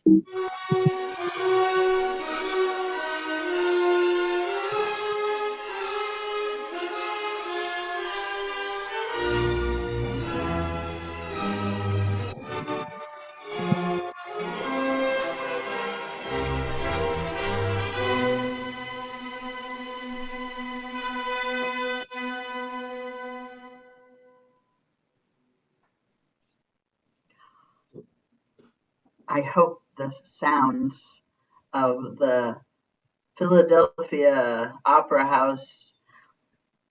I hope the sounds of the Philadelphia Opera House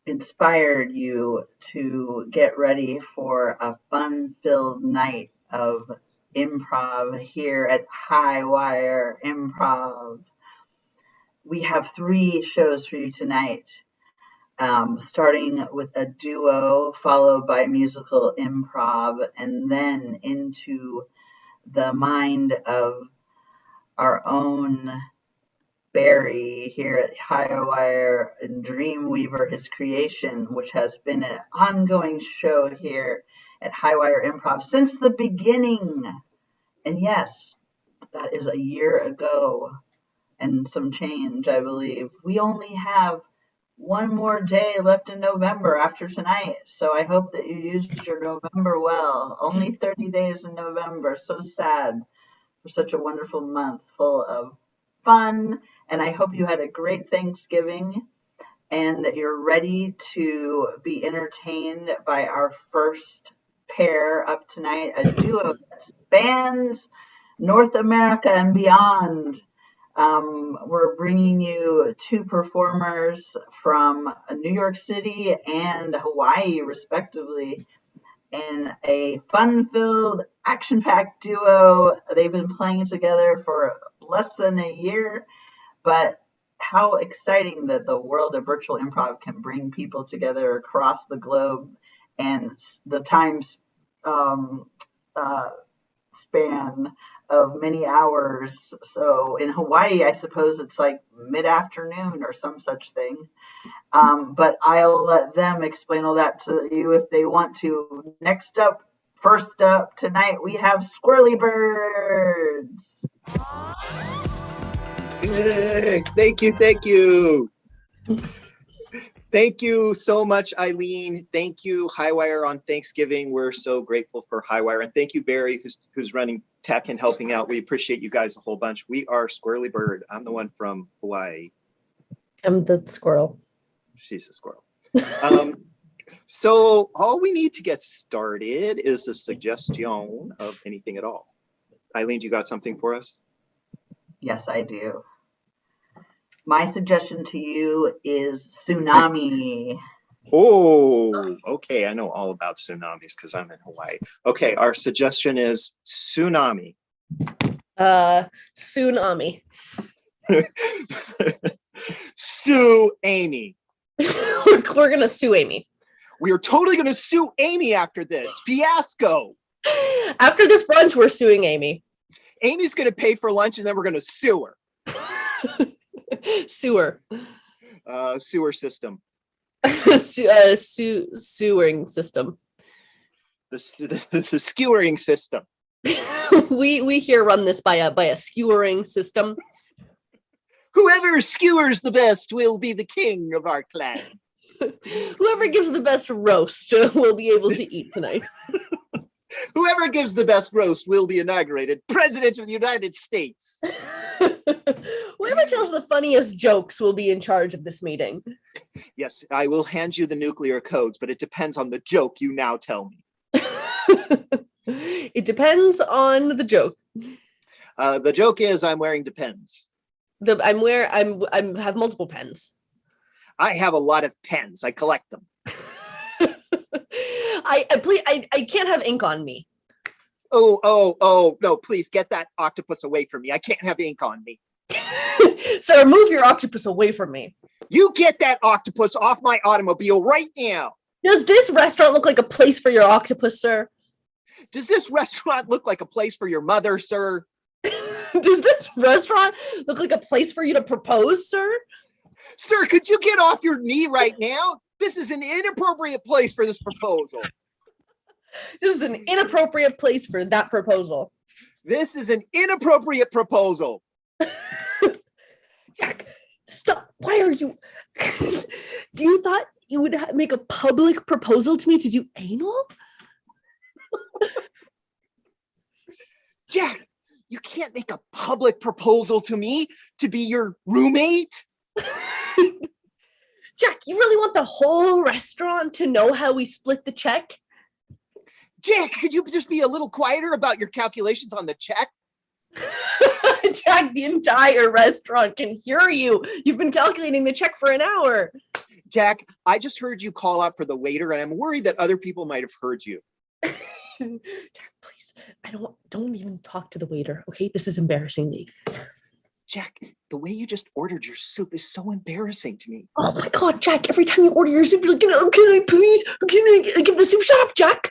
inspired you to get ready for a fun-filled night of improv here at Highwire Improv. We have 3 shows for you tonight, starting with a duo followed by musical improv, and then into the mind of our own Barry here at Highwire and Dreamweaver, his creation, which has been an ongoing show here at Highwire Improv since the beginning. And yes, that is a year ago and some change, I believe. We only have one more day left in November after tonight, so I hope that you used your November well. Only 30 days in November. So sad for such a wonderful month full of fun, and I hope you had a great Thanksgiving and that you're ready to be entertained by our first pair up tonight, a duo that spans North America and beyond. We're bringing you 2 performers from New York City and Hawaii, respectively, in a fun-filled, action-packed duo. They've been playing together for less than a year, but how exciting that the world of virtual improv can bring people together across the globe and the time span of many hours. So in Hawaii, I suppose it's like mid-afternoon or some such thing. But I'll let them explain all that to you if they want to. Next up, first up tonight, we have Squirrely Birds. Yay. Thank you. Thank you so much, Eileen. Thank you, Highwire, on Thanksgiving. We're so grateful for Highwire. And thank you, Barry, who's running tech and helping out. We appreciate you guys a whole bunch. We are Squirrely Bird. I'm the one from Hawaii. I'm the squirrel. She's a squirrel. So all we need to get started is a suggestion of anything at all. Eileen, you got something for us? Yes, I do. My suggestion to you is tsunami. Oh, okay. I know all about tsunamis because I'm in Hawaii. Okay, our suggestion is tsunami. Tsunami. Sue Amy. We're gonna sue Amy. We are totally gonna sue Amy after this fiasco. After this brunch, we're suing Amy. Amy's gonna pay for lunch and then we're gonna sue her. Sewer. Sewer system. Sewering system. The skewering system. we here run this by a skewering system. Whoever skewers the best will be the king of our clan. Whoever gives the best roast will be able to eat tonight. Whoever gives the best roast will be inaugurated President of the United States. Whoever tells the funniest jokes will be in charge of this meeting. Yes, I will hand you the nuclear codes, but it depends on the joke you now tell me. It depends on the joke. The joke is I'm wearing Depends. I have multiple pens. I have a lot of pens. I collect them. I can't have ink on me. Oh, no, please get that octopus away from me. I can't have ink on me. Sir, move your octopus away from me. You get that octopus off my automobile right now. Does this restaurant look like a place for your octopus, sir? Does this restaurant look like a place for your mother, sir? Does this restaurant look like a place for you to propose, sir? Sir, could you get off your knee right now? This is an inappropriate place for this proposal. This is an inappropriate place for that proposal. This is an inappropriate proposal. Jack, stop. Why are you? Do you thought you would make a public proposal to me to do anal? Jack, you can't make a public proposal to me to be your roommate. Jack, you really want the whole restaurant to know how we split the check? Jack, could you just be a little quieter about your calculations on the check? Jack, the entire restaurant can hear you. You've been calculating the check for an hour. Jack, I just heard you call out for the waiter, and I'm worried that other people might have heard you. Jack, please, don't even talk to the waiter, okay? This is embarrassing me. Jack, the way you just ordered your soup is so embarrassing to me. Oh my God, Jack, every time you order your soup, you're like, can I please, can I give the soup? Shut up, Jack.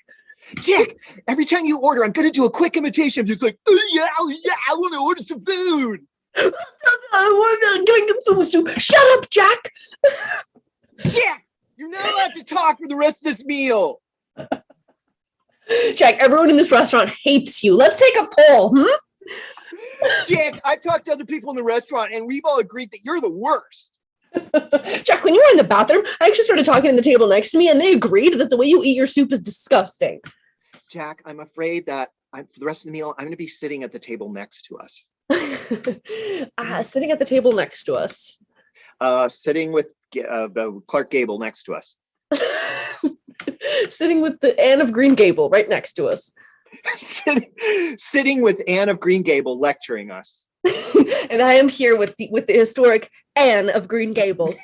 Jack, every time you order, I'm going to do a quick imitation. I'm just like, oh yeah, I want to order some food. Can I get some soup? Shut up, Jack. Jack, you're not allowed to talk for the rest of this meal. Jack, everyone in this restaurant hates you. Let's take a poll, Jack, I've talked to other people in the restaurant, and we've all agreed that you're the worst. Jack, when you were in the bathroom, I actually started talking to the table next to me, and they agreed that the way you eat your soup is disgusting. Jack, I'm afraid that for the rest of the meal, I'm going to be sitting at the table next to us. Sitting at the table next to us. Sitting with Clark Gable next to us. Sitting with the Anne of Green Gable right next to us. Sitting with Anne of Green Gable lecturing us. And I am here with the historic Anne of Green Gables.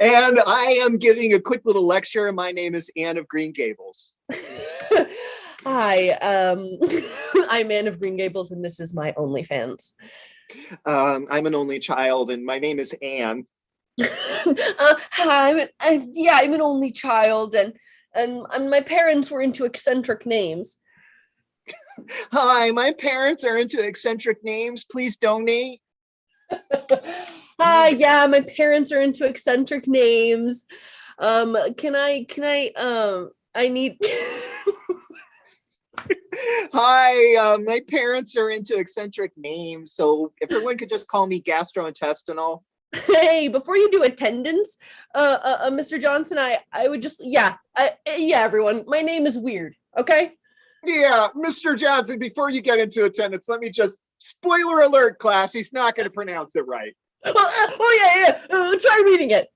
And I am giving a quick little lecture. My name is Anne of Green Gables. Hi, I'm Anne of Green Gables, and this is my OnlyFans. I'm an only child, and my name is Anne. Hi, I'm an only child, and my parents were into eccentric names. Hi, my parents are into eccentric names. Please donate. Hi, yeah, my parents are into eccentric names. I need. Hi, my parents are into eccentric names, so if everyone could just call me gastrointestinal. Hey, before you do attendance, Mr. Johnson, I would just, everyone, my name is weird, okay? Yeah, Mr. Johnson, before you get into attendance, let me just, spoiler alert, class, he's not going to pronounce it right. Try reading it.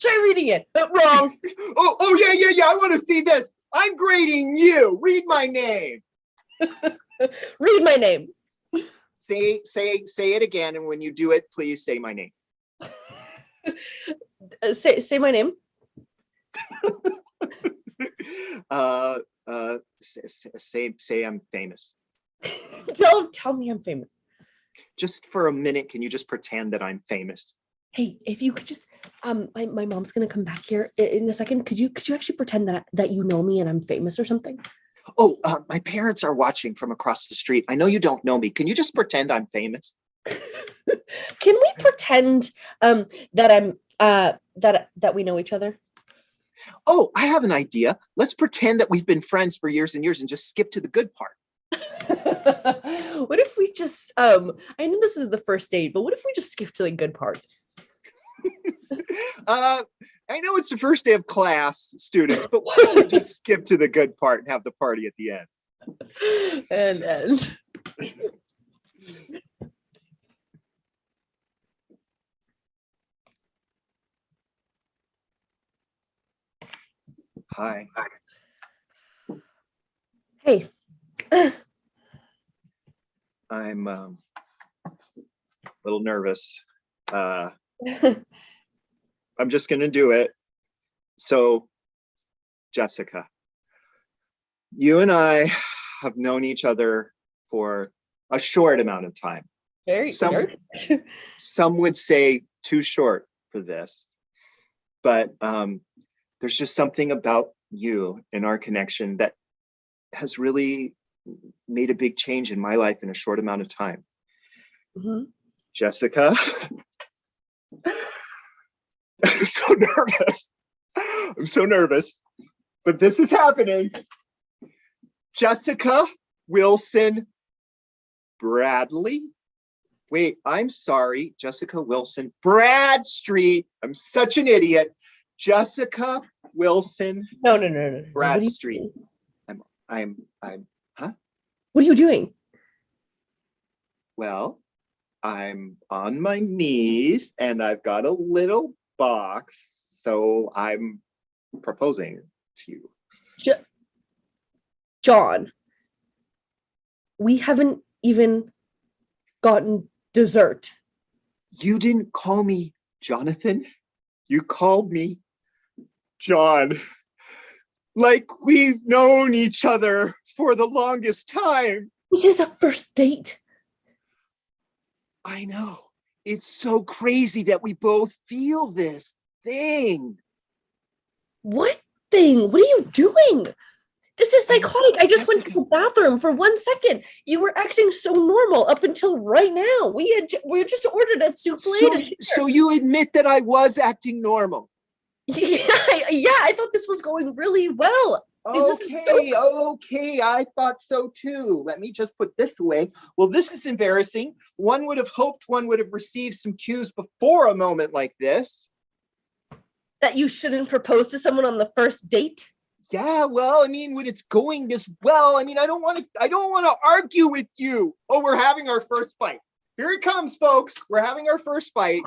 Wrong. Yeah, I want to see this. I'm grading you. Read my name. Read my name. Say it again, and when you do it, please say my name. Say my name. Say I'm famous. Tell me I'm famous. Just for a minute, can you just pretend that I'm famous? Hey, if you could just, my mom's gonna come back here in a second. Could you actually pretend that you know me and I'm famous or something? Oh, my parents are watching from across the street. I know you don't know me. Can you just pretend I'm famous? Can we pretend that I'm that we know each other? Oh, I have an idea. Let's pretend that we've been friends for years and years and just skip to the good part. What if we just I know this is the first date, but what if we just skip to the good part? I know it's the first day of class, students, but why don't we just skip to the good part and have the party at the end? And Hi. Hey. I'm a little nervous. I'm just going to do it. So, Jessica, you and I have known each other for a short amount of time. Some would say too short for this, but there's just something about you and our connection that has really made a big change in my life in a short amount of time. Mm-hmm. Jessica, I'm so nervous, but this is happening. Jessica Wilson Bradley? Wait, I'm sorry, Jessica Wilson. Bradstreet. I'm such an idiot. Jessica Wilson. No. Bradstreet. I'm, huh? What are you doing? Well, I'm on my knees and I've got a little box. So I'm proposing to you. John, we haven't even gotten dessert. You didn't call me Jonathan. You called me John. Like we've known each other for the longest time. This is a first date. I know. It's so crazy that we both feel this thing. What thing? What are you doing? This is psychotic. I just went to the bathroom for 1 second. You were acting so normal up until right now. We just ordered a soup plate. So you admit that I was acting normal? Yeah, I thought this was going really well. Okay, I thought so too. Let me just put this away. Well, this is embarrassing. One would have hoped one would have received some cues before a moment like this. That you shouldn't propose to someone on the first date? Yeah, well, I mean, when it's going this well, I mean, I don't want to argue with you. Oh, we're having our first fight. Here it comes, folks. We're having our first fight.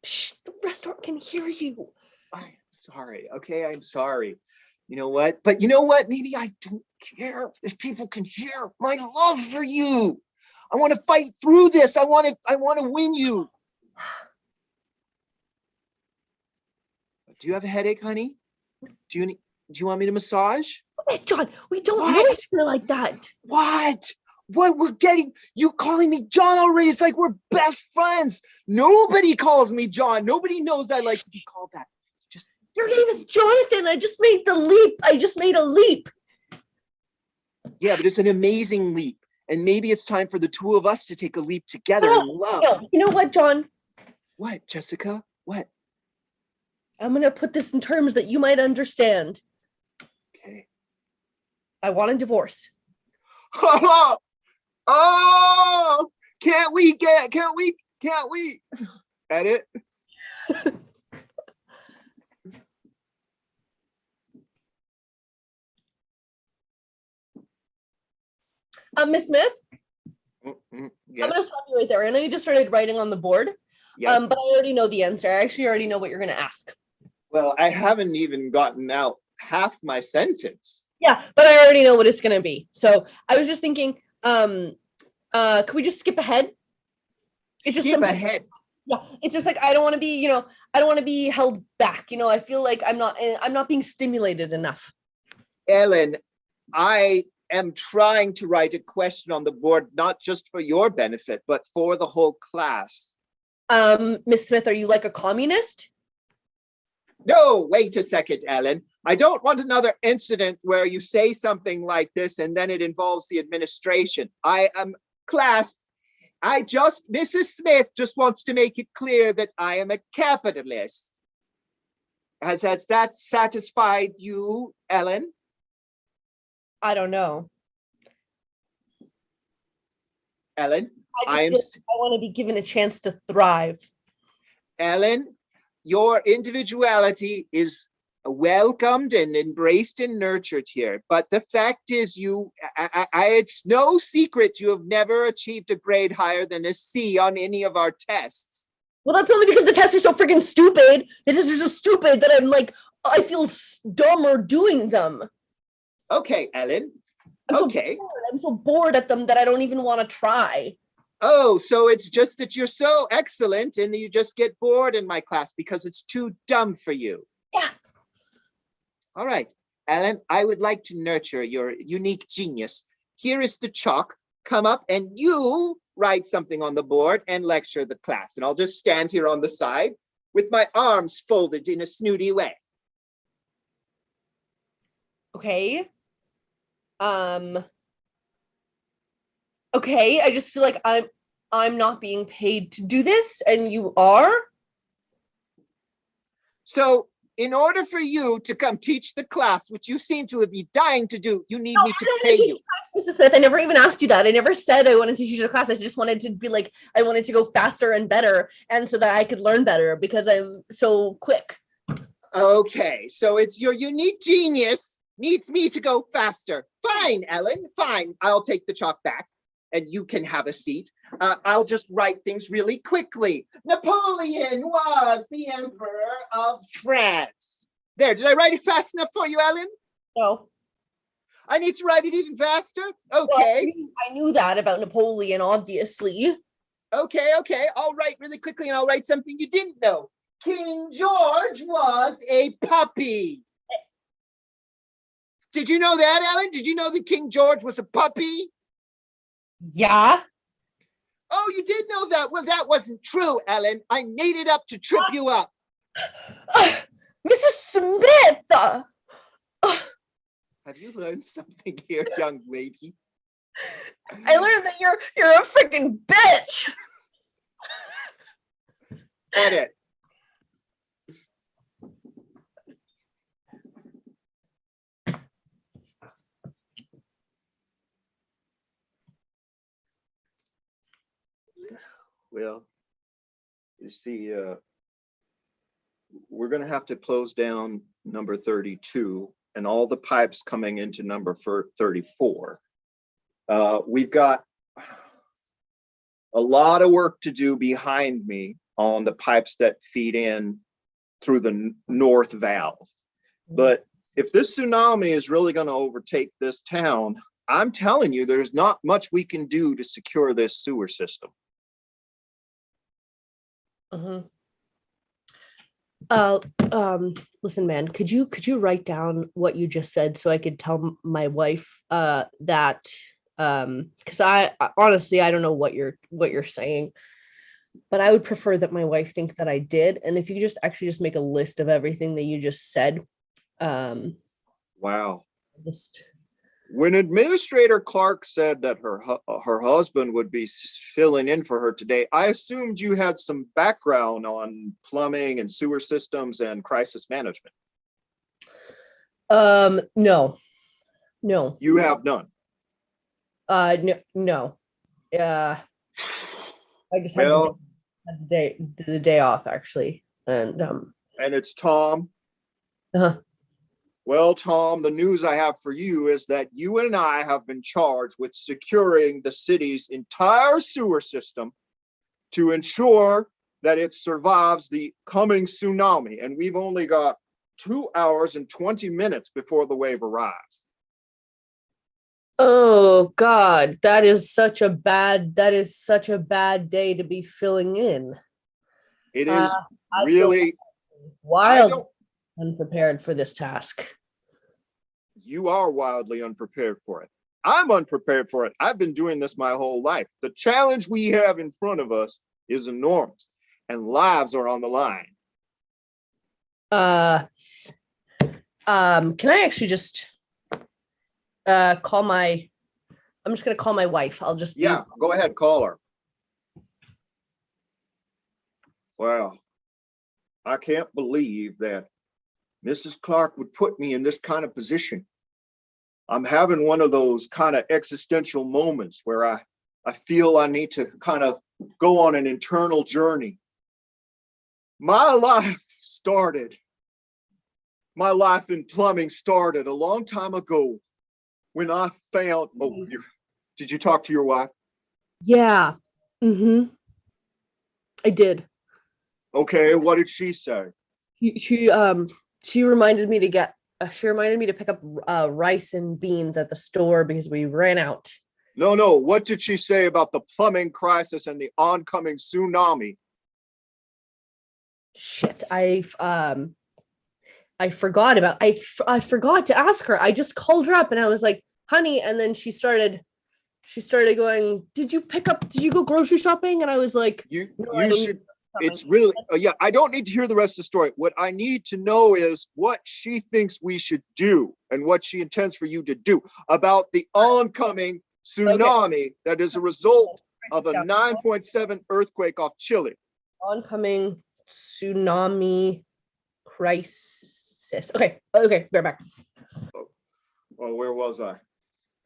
Shh, the restaurant can hear you. I'm sorry. Okay, I'm sorry. You know what? But you know what? Maybe I don't care if people can hear my love for you. I want to fight through this. I want to win you. Do you have a headache, honey? Do you want me to massage? Hey, John, we don't know each other like that. What? We're getting you calling me John already? It's like we're best friends. Nobody calls me John. Nobody knows I like to be called that. Your name is Jonathan. I just made the leap. I just made a leap. Yeah, but it's an amazing leap. And maybe it's time for the two of us to take a leap together in love. No. You know what, John? What, Jessica? What? I'm going to put this in terms that you might understand. Okay. I want a divorce. Oh, can't we edit? Miss Smith? Yes. I'm going to stop you right there. I know you just started writing on the board, yes. But I already know the answer. I actually already know what you're going to ask. Well, I haven't even gotten out half my sentence. Yeah, but I already know what it's going to be. So I was just thinking, could we just skip ahead? It's just skip ahead. Yeah, it's just like I don't want to be, I don't want to be held back. I feel like I'm not being stimulated enough. Ellen, I am trying to write a question on the board, not just for your benefit, but for the whole class. Miss Smith, are you like a communist? No, wait a second, Ellen. I don't want another incident where you say something like this and then it involves the administration. I am class. Mrs. Smith just wants to make it clear that I am a capitalist. Has that satisfied you, Ellen? I don't know. Ellen, I want to be given a chance to thrive. Ellen, your individuality is welcomed and embraced and nurtured here. But the fact is it's no secret you have never achieved a grade higher than a C on any of our tests. Well, that's only because the tests are so freaking stupid. The tests are so stupid that I feel dumber doing them. Okay, Ellen. I'm so bored at them that I don't even want to try. Oh, so it's just that you're so excellent and you just get bored in my class because it's too dumb for you. Yeah. All right, Ellen, I would like to nurture your unique genius. Here is the chalk. Come up and you write something on the board and lecture the class. And I'll just stand here on the side with my arms folded in a snooty way. Okay. Okay, I just feel like I'm not being paid to do this and you are. So in order for you to come teach the class, which you seem to be dying to do, you need No, me I to don't want pay to teach you. the class, Mrs. Smith. I never even asked you that. I never said I wanted to teach the class. I just wanted to be like, I wanted to go faster and better, and so that I could learn better because I'm so quick. Okay, so it's your unique genius needs me to go faster. Fine, Ellen, fine. I'll take the chalk back and you can have a seat. I'll just write things really quickly. Napoleon was the Emperor of France. There, did I write it fast enough for you, Ellen? No. I need to write it even faster? Well, Okay. I knew that about Napoleon, obviously. Okay. I'll write really quickly and I'll write something you didn't know. King George was a puppy. Did you know that, Ellen? Did you know that King George was a puppy? Yeah. Oh, you did know that. Well, that wasn't true, Ellen. I made it up to trip you up. Mrs. Smith. Have you learned something here, young lady? I learned that you're a freaking bitch. Edit. Well, you see, we're going to have to close down number 32 and all the pipes coming into number 34. We've got a lot of work to do behind me on the pipes that feed in through the north valve. But if this tsunami is really going to overtake this town, I'm telling you, there's not much we can do to secure this sewer system. Listen, man, could you write down what you just said so I could tell my wife that because I honestly I don't know what you're saying, but I would prefer that my wife think that I did. And if you just actually just make a list of everything that you just said. Wow. Just when Administrator Clark said that her husband would be filling in for her today, I assumed you had some background on plumbing and sewer systems and crisis management. No. You have none. No. I just had Well, the day off actually, and it's Tom. Well, Tom, the news I have for you is that you and I have been charged with securing the city's entire sewer system to ensure that it survives the coming tsunami. And we've only got 2 hours and 20 minutes before the wave arrives. Oh God, that is such a bad day to be filling in. It is really wild. Unprepared for this task. You are wildly unprepared for it. I'm unprepared for it. I've been doing this my whole life. The challenge we have in front of us is enormous, and lives are on the line. Can I actually just call my? I'm just gonna call my wife. I'll just go ahead, call her. Well, I can't believe that Mrs. Clark would put me in this kind of position. I'm having one of those kind of existential moments where I feel I need to kind of go on an internal journey. My life in plumbing started a long time ago when I found, did you talk to your wife? Yeah. I did. Okay, what did she say? She reminded me to pick up rice and beans at the store because we ran out. No. What did she say about the plumbing crisis and the oncoming tsunami? Shit, I forgot I forgot to ask her. I just called her up and I was like, honey, and then she started going, did you go grocery shopping? And I was like, you should. It's really, I don't need to hear the rest of the story. What I need to know is what she thinks we should do and what she intends for you to do about the oncoming tsunami that is a result of a 9.7 earthquake off Chile. Oncoming tsunami crisis. Okay, we're back. Well, where was I?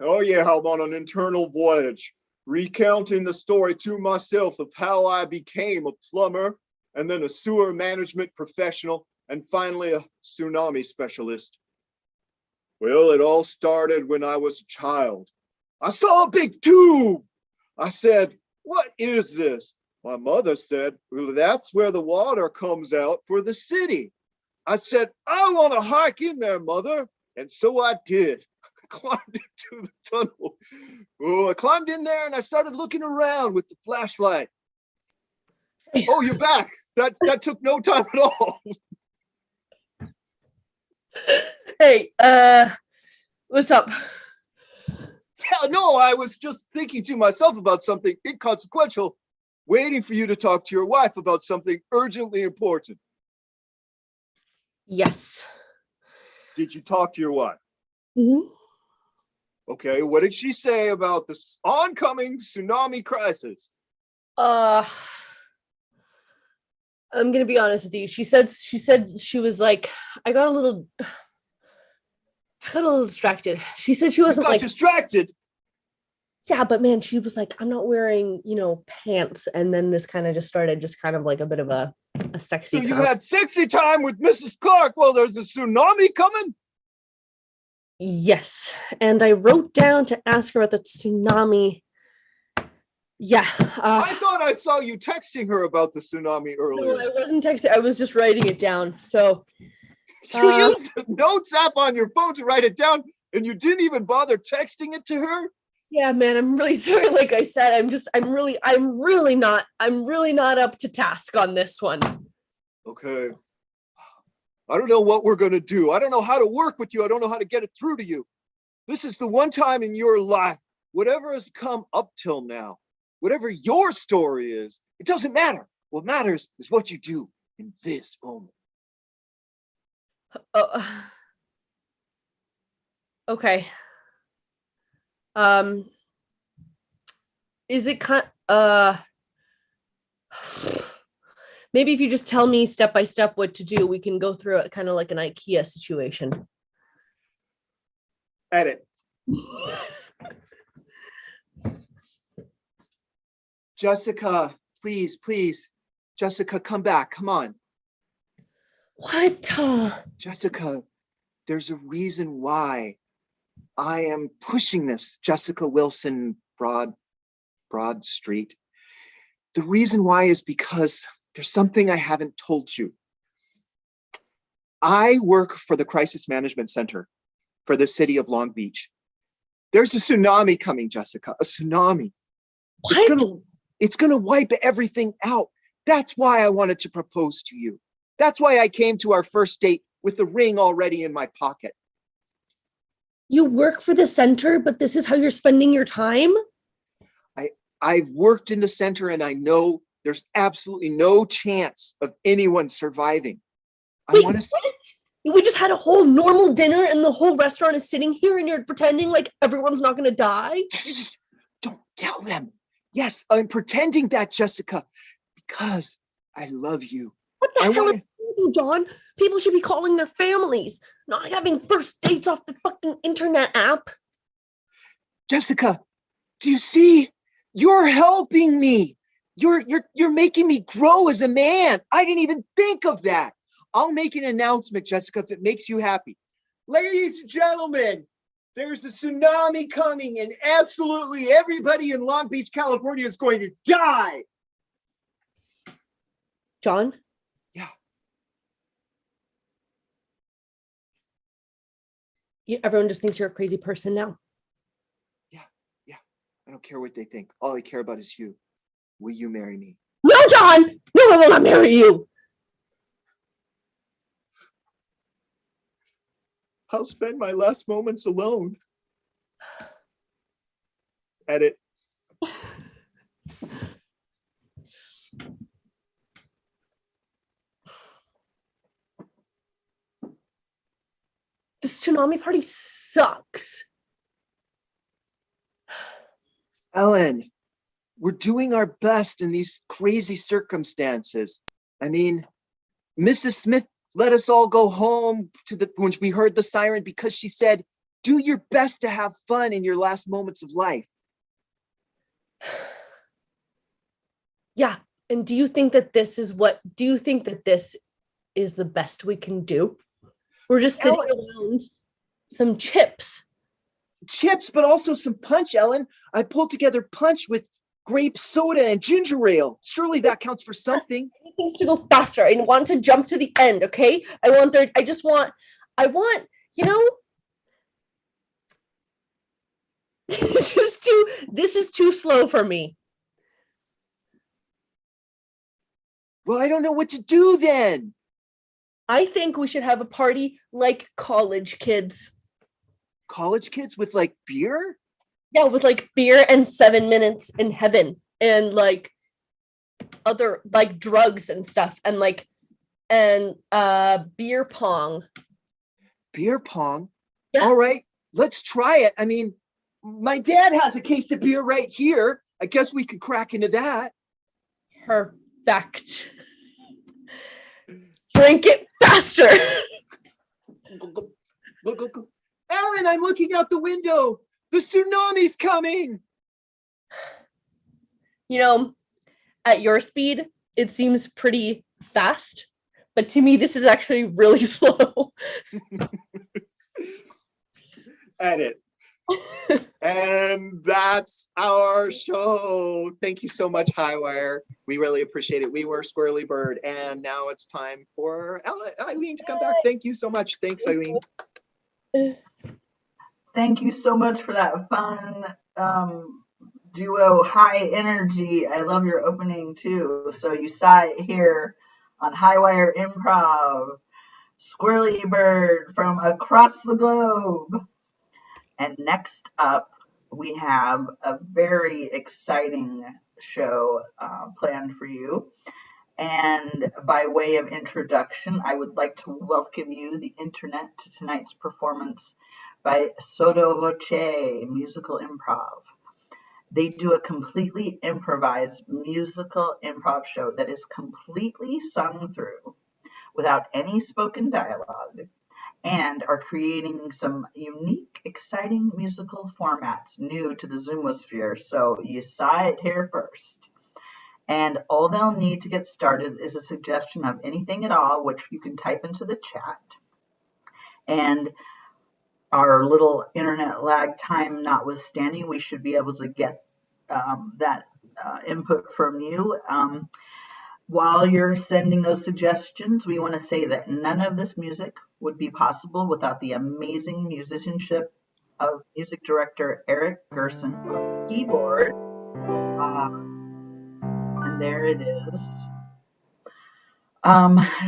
Oh yeah, I'm on an internal voyage, recounting the story to myself of how I became a plumber and then a sewer management professional and finally a tsunami specialist. Well, it all started when I was a child. I saw a big tube. I said, "What is this?" My mother said, "Well, that's where the water comes out for the city." I said, "I want to hike in there, Mother." And so I did. I climbed into the tunnel. Oh, I climbed in there and I started looking around with the flashlight. Oh, you're back. That took no time at all. Hey, what's up? Yeah, no, I was just thinking to myself about something inconsequential, waiting for you to talk to your wife about something urgently important. Yes. Did you talk to your wife? Mm-hmm. Okay, what did she say about this oncoming tsunami crisis? I'm gonna be honest with you. She said she was like, I got a little distracted. She said she wasn't like distracted. Yeah, but man, she was like, I'm not wearing, pants. And then this kind of just started just kind of like a bit of a sexy. So you had sexy time with Mrs. Clark while there's a tsunami coming? Yes. And I wrote down to ask her about the tsunami. Yeah. I thought I saw you texting her about the tsunami earlier. No, I wasn't texting. I was just writing it down. So you used the notes app on your phone to write it down and you didn't even bother texting it to her? Yeah, man, I'm really sorry. Like I said, I'm really not up to task on this one. Okay. I don't know what we're going to do. I don't know how to work with you. I don't know how to get it through to you. This is the one time in your life, whatever has come up till now, whatever your story is, it doesn't matter. What matters is what you do in this moment. Okay. Is it maybe if you just tell me step by step what to do, we can go through it kind of like an IKEA situation. Edit. Jessica, please. Jessica, come back. Come on. What? Jessica, there's a reason why I am pushing this. Jessica Wilson, Broad Street. The reason why is because there's something I haven't told you. I work for the Crisis Management Center for the city of Long Beach. There's a tsunami coming, Jessica, a tsunami. What? It's gonna wipe everything out. That's why I wanted to propose to you. That's why I came to our first date with the ring already in my pocket. You work for the center, but this is how you're spending your time? I've worked in the center and I know there's absolutely no chance of anyone surviving. Wait, what? We just had a whole normal dinner and the whole restaurant is sitting here and you're pretending like everyone's not going to die? Don't tell them. Yes, I'm pretending that, Jessica, because I love you. What the hell is you, John? People should be calling their families, not having first dates off the fucking internet app. Jessica, do you see? You're helping me. You're making me grow as a man. I didn't even think of that. I'll make an announcement, Jessica, if it makes you happy. Ladies and gentlemen, there's a tsunami coming and absolutely everybody in Long Beach, California is going to die. John? Yeah. Everyone just thinks you're a crazy person now. Yeah. I don't care what they think. All I care about is you. Will you marry me? No, John! No, I will not marry you! I'll spend my last moments alone. Edit. This tsunami party sucks. Ellen, we're doing our best in these crazy circumstances. I mean, Mrs. Smith let us all go home when we heard the siren, because she said, do your best to have fun in your last moments of life. Yeah. And do you think that this is the best we can do? We're just sitting around some chips. Chips, but also some punch, Ellen. I pulled together punch with grape soda and ginger ale. Surely that counts for something. It needs to go faster. I want to jump to the end, okay? I want, this is too slow for me. Well, I don't know what to do then. I think we should have a party like college kids. College kids with like beer? Yeah, with like beer and 7 minutes in heaven and like other like drugs and stuff and beer pong. Beer pong? Yeah. All right, let's try it. I mean, my dad has a case of beer right here. I guess we could crack into that. Perfect. Drink it faster. Go. Ellen, I'm looking out the window. The tsunami's coming. At your speed, it seems pretty fast, but to me, this is actually really slow. Edit. And that's our show. Thank you so much, Highwire. We really appreciate it. We were Squirrely Bird, and now it's time for Eileen to come back. Thank you so much. Thanks, Eileen. Thank you so much for that fun duo, high energy. I love your opening too. So you saw it here on Highwire Improv, Squirrely Bird from across the globe. And next up, we have a very exciting show planned for you. And by way of introduction, I would like to welcome you, the internet, to tonight's performance by Sotto Voce Musical Improv. They do a completely improvised musical improv show that is completely sung through without any spoken dialogue, and are creating some unique, exciting musical formats new to the Zoomosphere. So you saw it here first. And all they'll need to get started is a suggestion of anything at all, which you can type into the chat. And our little internet lag time notwithstanding, we should be able to get that input from you. While you're sending those suggestions, we want to say that none of this music would be possible without the amazing musicianship of music director Eric Gerson on keyboard. And there it is.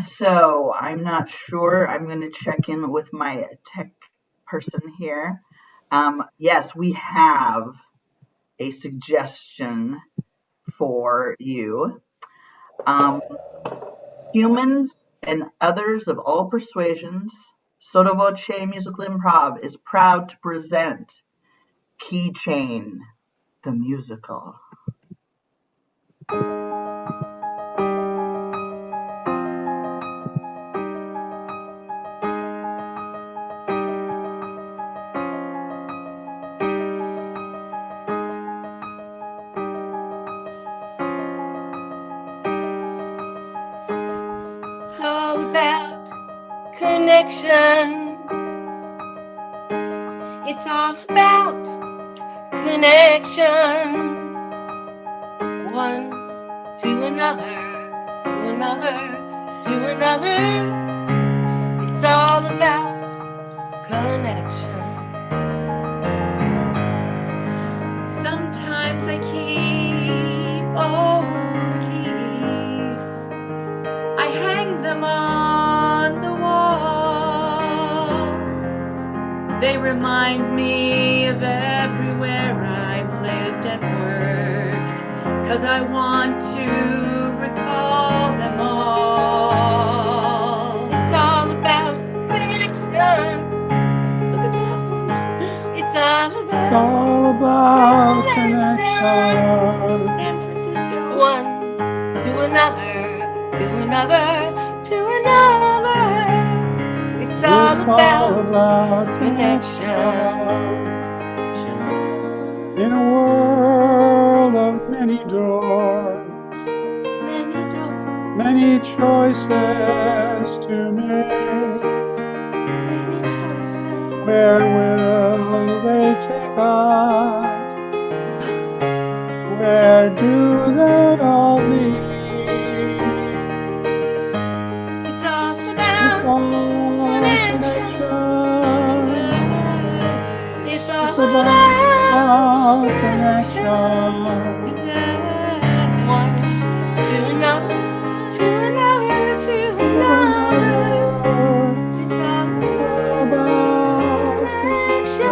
So I'm not sure. I'm going to check in with my tech person here. Yes, we have a suggestion for you. Humans and others of all persuasions, Sotto Voce Musical Improv is proud to present Keychain, the musical. It's all about connections. It's all about connection. One to another, to another, to another. It's all about connection. Sometimes I keep old keys. I hang them on the wall. They remind me of everywhere I've lived and worked, 'cause I want to recall them all. It's all about connection. Look at that. It's all about connection. San Francisco. One to another, to another, to another. all about about connections. in a world of many doors, Many doors, many choices to make. many choices. Where will they take us? Where do they all lead? It's all It's about all connection. connection. It's It's all about about connection. connection. One to another, to another, to another. It's all about connection.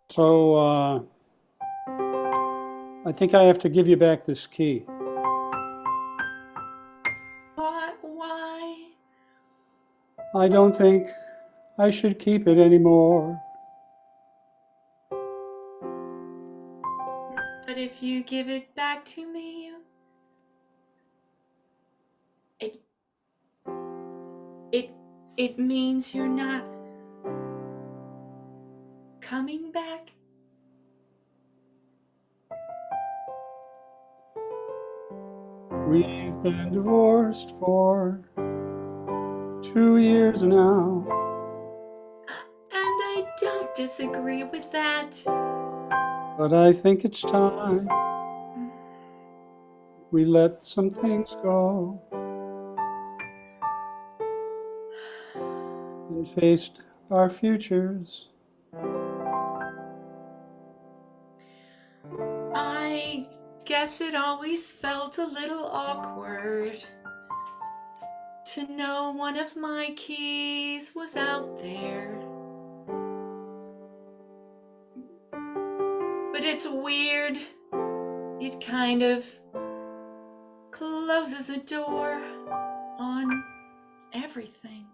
So I think I have to give you back this key. Why? I don't think I should keep it anymore. But if you give it back to me, it means you're not coming back. We've been divorced for 2 years now. And I don't disagree with that. But I think it's time we let some things go and faced our futures. I guess it always felt a little awkward to know one of my keys was out there. But it's weird. It kind of closes a door on everything.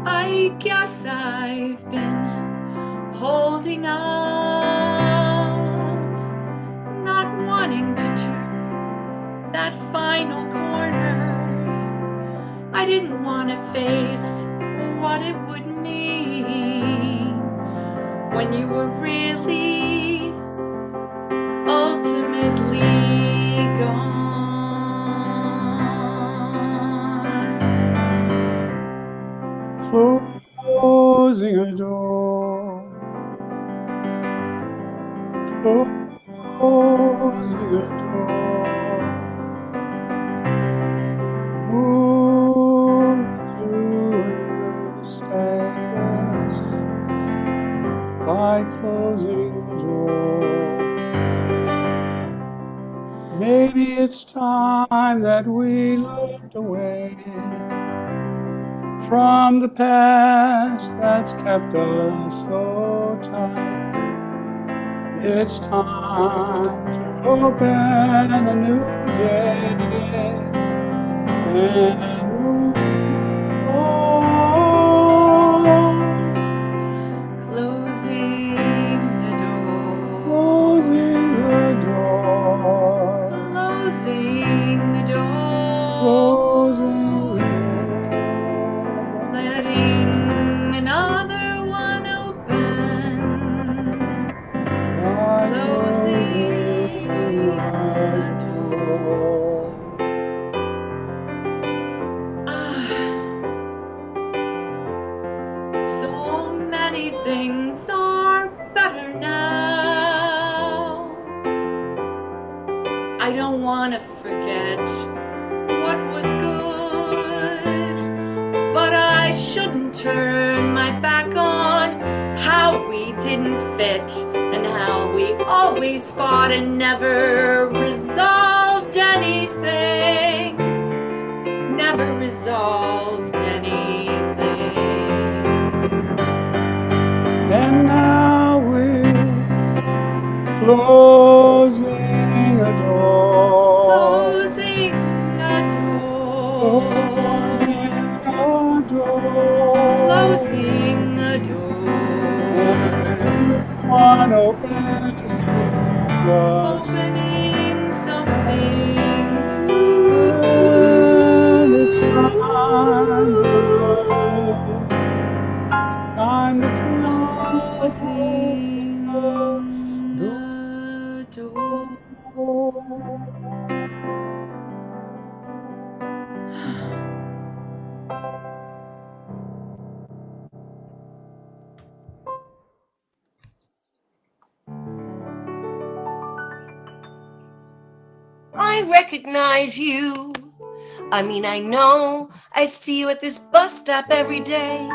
I guess I've been holding on, not wanting to turn that final corner. I didn't want to face what it would mean when you were really ultimately gone. Closing a door, closing a door, move to a new status by closing the door. Maybe it's time that we looked away from the past that's kept us so tight. It's time to open a new day and move on. Closing the door. Closing the door. Closing the door. Closing the door. Letting another one open. By Closing the door. So many things are better now. I don't want want to forget what was good, but I shouldn't turn my back on how we didn't fit and how we always fought and never resolved anything. Never resolved anything. And now we're closing a door. Closing a door. Closing a door. Closing a door. And one opens for us. Opening something And it's time to new. close. Time to Closing close the the door. door. I recognize you. I mean, I know I see you at this bus stop every day.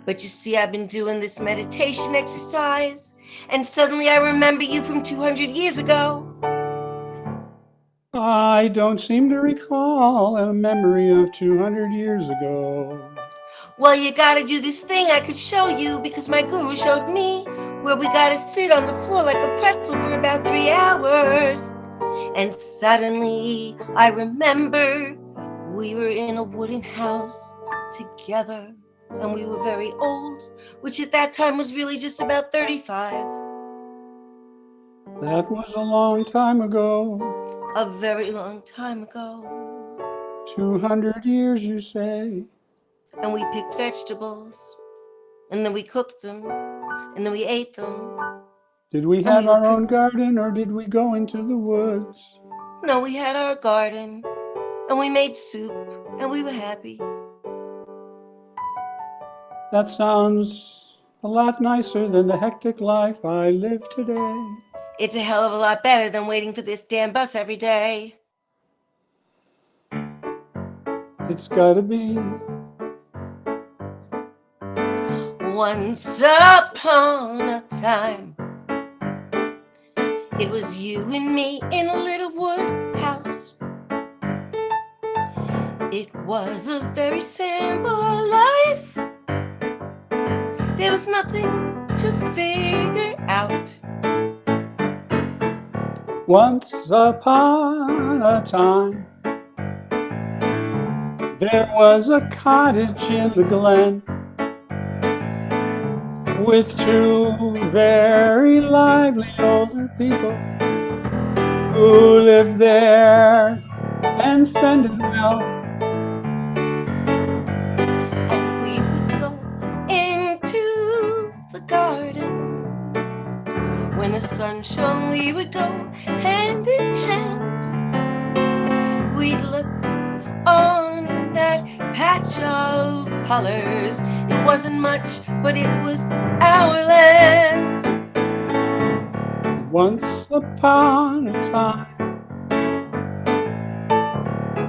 But you see, I've been doing this meditation exercise, and suddenly I remember you from 200 years ago. I don't seem to recall a memory of 200 years ago. Well, you gotta do this thing I could show you, because my guru showed me, where we gotta sit on the floor like a pretzel for about 3 hours. And suddenly I remember we were in a wooden house together, and we were very old, which at that time was really just about 35. That was a long time ago. A very long time ago. 200 years, you say? And we picked vegetables, and then we cooked them, and then we ate them. Did we have our own garden, or did we go into the woods? No, we had our garden, and we made soup, and we were happy. That sounds a lot nicer than the hectic life I live today. It's a hell of a lot better than waiting for this damn bus every day. It's gotta be. Once upon a time, it was you and me in a little wood house. It was a very simple life. There was nothing to figure out. Once upon a time, there was a cottage in the glen with two very lively older people who lived there and fended well. And we would go into the garden. When the sun shone, we would go hand in hand. We'd look on that patch of colors. It wasn't much, but it was our land. Once upon a time,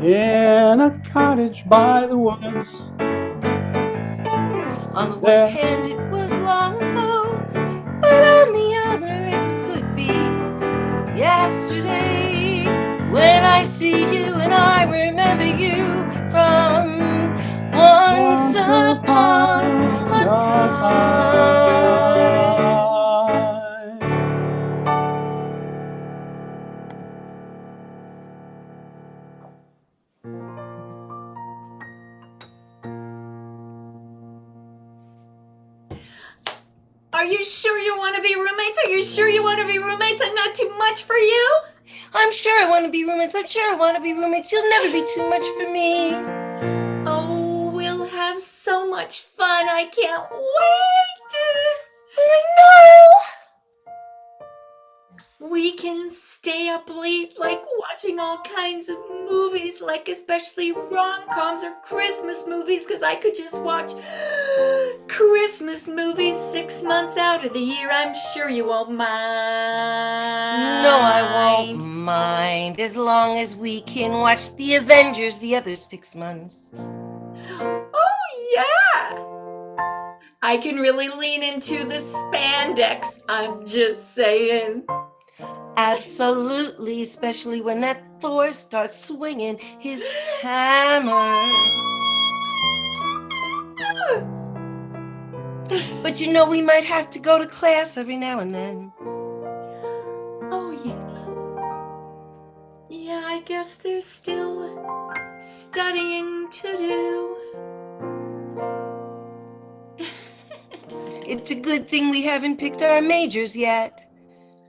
in a cottage by the woods, On the one hand, it was long ago, but on the other, it could be yesterday. When I see you and I remember you from once upon a time. Are you sure you want to be roommates? Are you sure you want to be roommates? I'm not too much for you? I'm sure I want to be roommates. I'm sure I want to be roommates. You'll never be too much for me. Oh, we'll have so much fun. I can't wait. I know. We can stay up late, like watching all kinds of movies, like especially rom-coms or Christmas movies, because I could just watch Christmas movies 6 months out of the year, I'm sure you won't mind. No, I won't mind as long as we can watch the Avengers the other 6 months. Oh, yeah! I can really lean into the spandex, I'm just saying. Absolutely, especially when that Thor starts swinging his hammer. But you know, we might have to go to class every now and then. Oh, yeah. Yeah, I guess there's still studying to do. It's a good thing we haven't picked our majors yet.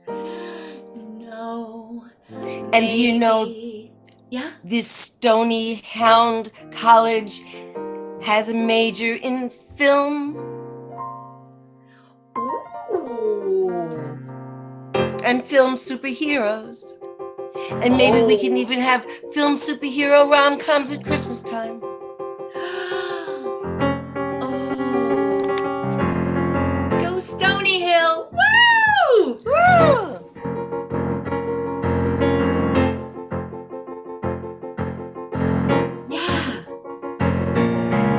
No. And do you know, yeah? this Stony Hound College has a major in film Ooh. and film superheroes. And maybe we can even have film superhero rom-coms at Christmas time. Oh. Go Stony Hill! Woo! Woo! Yeah.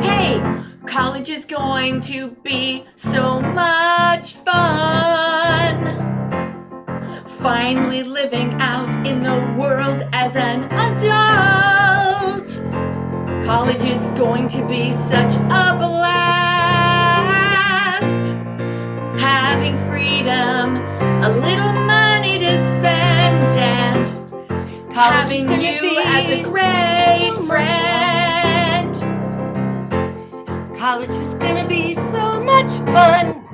Hey, college is going to be so much fun. Finally living out in the world as an adult. College is going to be such a blast. Having freedom, a little money to spend, and having you as a great friend. College is gonna be so much fun.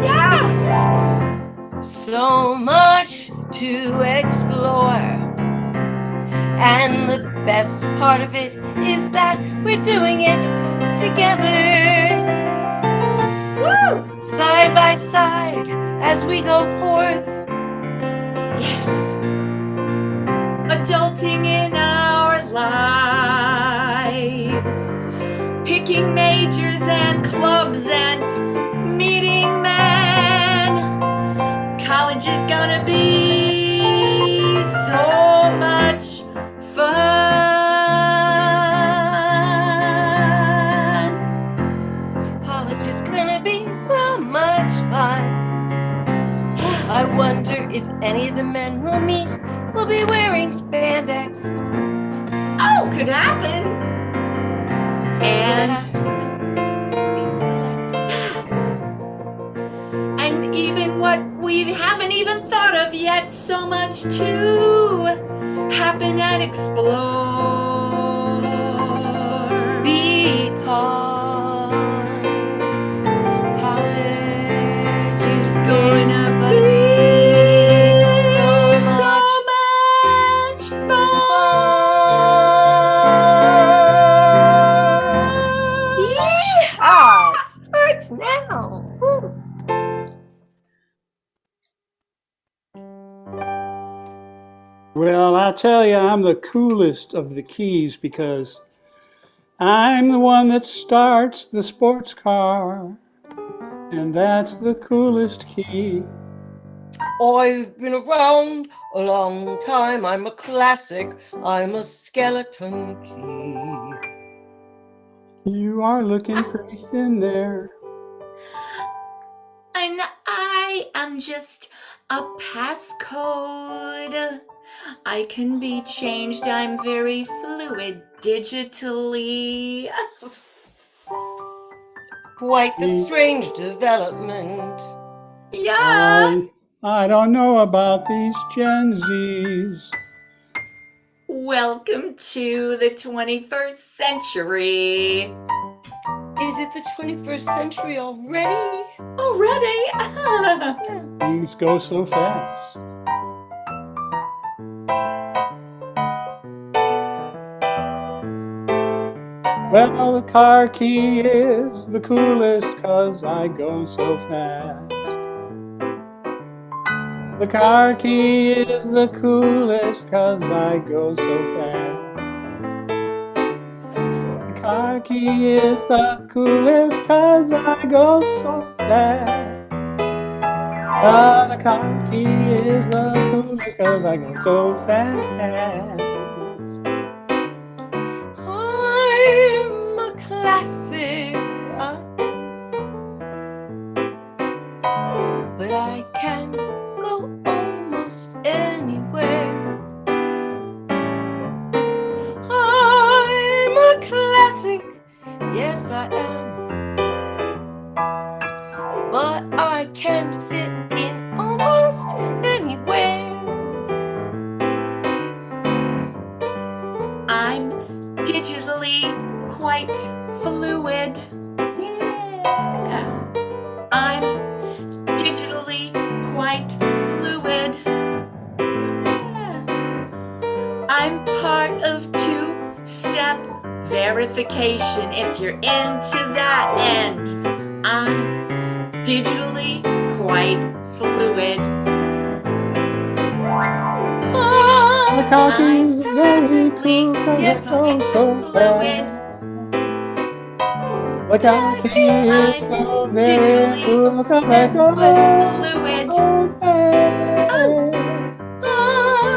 Yeah! So much to explore. And the best part of it is that we're doing it together. Woo! Side by side as we go forth. Yes! Adulting in our lives. Picking majors and clubs and meeting men. College is gonna be so much fun. College is gonna be so much fun. I wonder if any of the men we'll meet will be wearing spandex. Oh, could happen. And even what we haven't even thought of yet, so much to happen and explore. Because college is gonna be so much fun. Yeehaw! Starts now. Woo. Well, I tell you, I'm the coolest of the keys because I'm the one that starts the sports car, and that's the coolest key. I've been around a long time. I'm a classic. I'm a skeleton key. You are looking pretty thin there. And I am just a passcode. I can be changed. I'm very fluid digitally. Quite the strange development. Yeah. I don't know about these Gen Zs. Welcome to the 21st century. Is it the 21st century already? Already? Things go so fast. Well, the car key is the coolest 'cause I go so fast. The car key is the coolest 'cause I go so fast. The car key is the coolest 'cause I go so fast. The car key is the coolest 'cause I go so fast. I'm a classic, but I can go almost anywhere. I'm a classic, yes I am, but I can fit in almost anywhere. I'm digitally quite fluid. Yeah. I'm digitally quite fluid. Yeah. I'm part of two-step verification if you're into that end. I'm digitally quite fluid. The car key is very Classically, cool 'cause yes I I go am so fluid. fast. The car key is so very digitally cool 'cause I go fluid. so fast.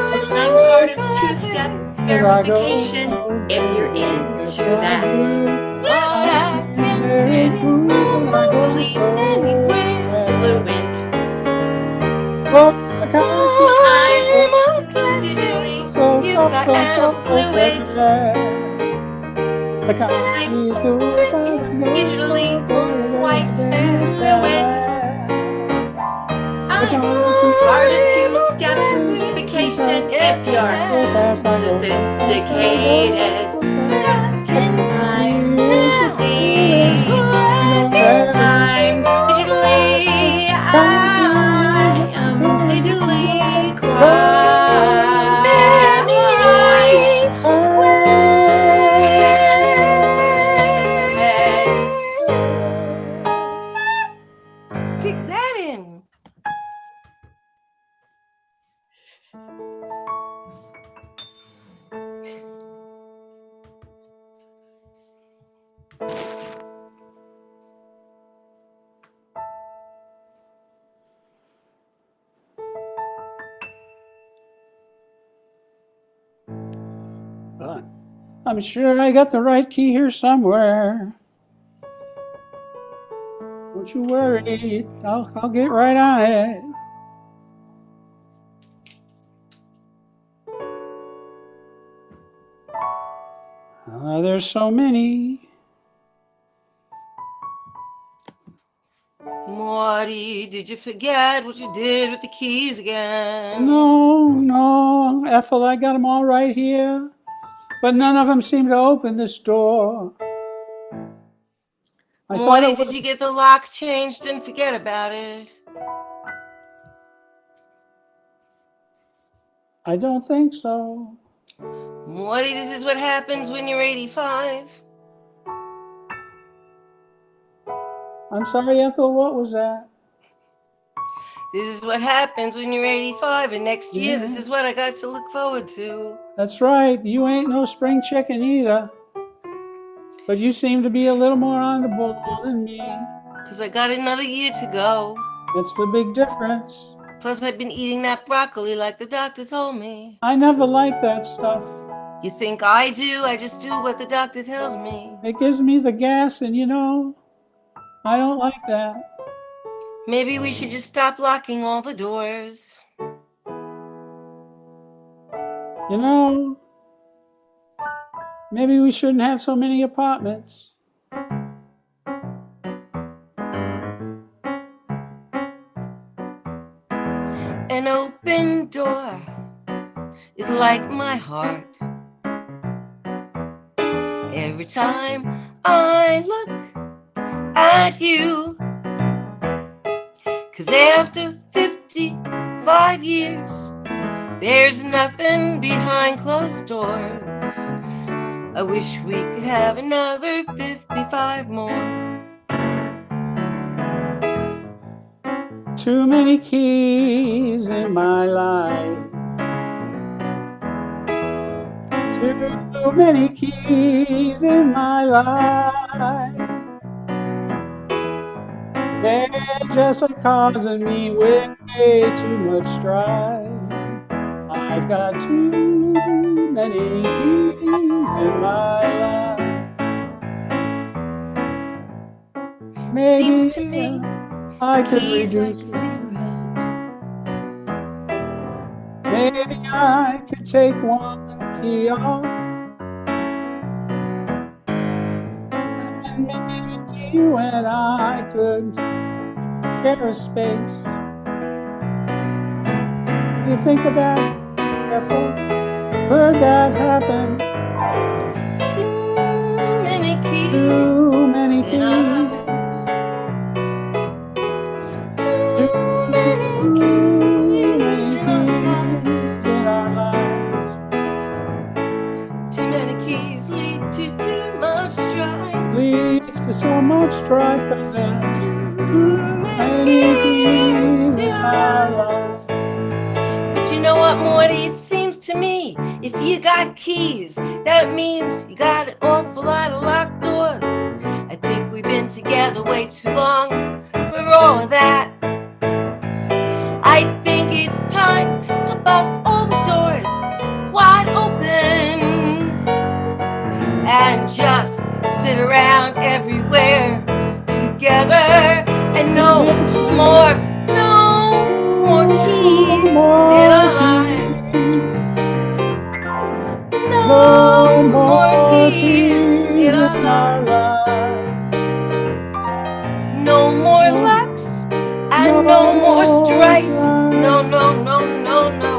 I'm part of two-step 'Cause I go verification so if you're fast. into Yes, I that. do. but I I'm can very fit in cool 'cause I go almost so anywhere. fast. Fluid. Oh, the car key I'm a classic, Digitally so yes I am, fluid. fast. The car but I key is can cool fit 'cause in I go Digitally so almost quite very fluid. fast. The I'm car part of I'm a two-step classic, verification yes if I you're so fast, I go so fast, I go sophisticated. so but fast. I can The car fit I'm key is the now. coolest. the I'm digitally, I am digitally quite Stick that in. I'm sure I got the right key here somewhere. Don't you worry, I'll get right on it. There's so many. Morty, did you forget what you did with the keys again? No, Ethel, I got them all right here. But none of them seem to open this door. I thought Morty, it did was... you get the lock changed and forget about it? I don't think so. Morty, this is what happens when you're 85. I'm sorry, Ethel, what was that? This is what happens when you're 85, and next year, Yeah. this is what I got to look forward to. That's right, you ain't no spring chicken either. But you seem to be a little more on the ball than me. Because I got another year to go. That's the big difference. Plus, I've been eating that broccoli like the doctor told me. I never liked that stuff. You think I do? I just do what the doctor tells me. It gives me the gas, and you know, I don't like that. Maybe we should just stop locking all the doors. You know, maybe we shouldn't have so many apartments. An open door is like my heart. Every time I look at you, 'cause after 55 years, there's nothing behind closed doors. I wish we could have another 55 more. Too many keys in my life. Too many keys in my life. They're just causing me way too much strife. I've got too many keys in my life. Maybe Seems to me I could keys like reduce a it. cigarette. Maybe I could take one key off. And maybe you and I could share a space. You think of that? Careful. Could that happen? Too many keys Too many in our keys. lives. Too Too many keys in our lives. in our lives. Too many keys lead to too much strife. Leads to so much strife, 'cause there's Too many keys in our lives. But you know what, Morty? It seems to me if you got keys, that means you got an awful lot of locked doors. I think we've been together way too long for all of that. I think it's time to bust all the doors wide open and just sit around everywhere together and no more keys in our lives. No more keys in our lives. No more locks and no more strife. No, no, no, no, no.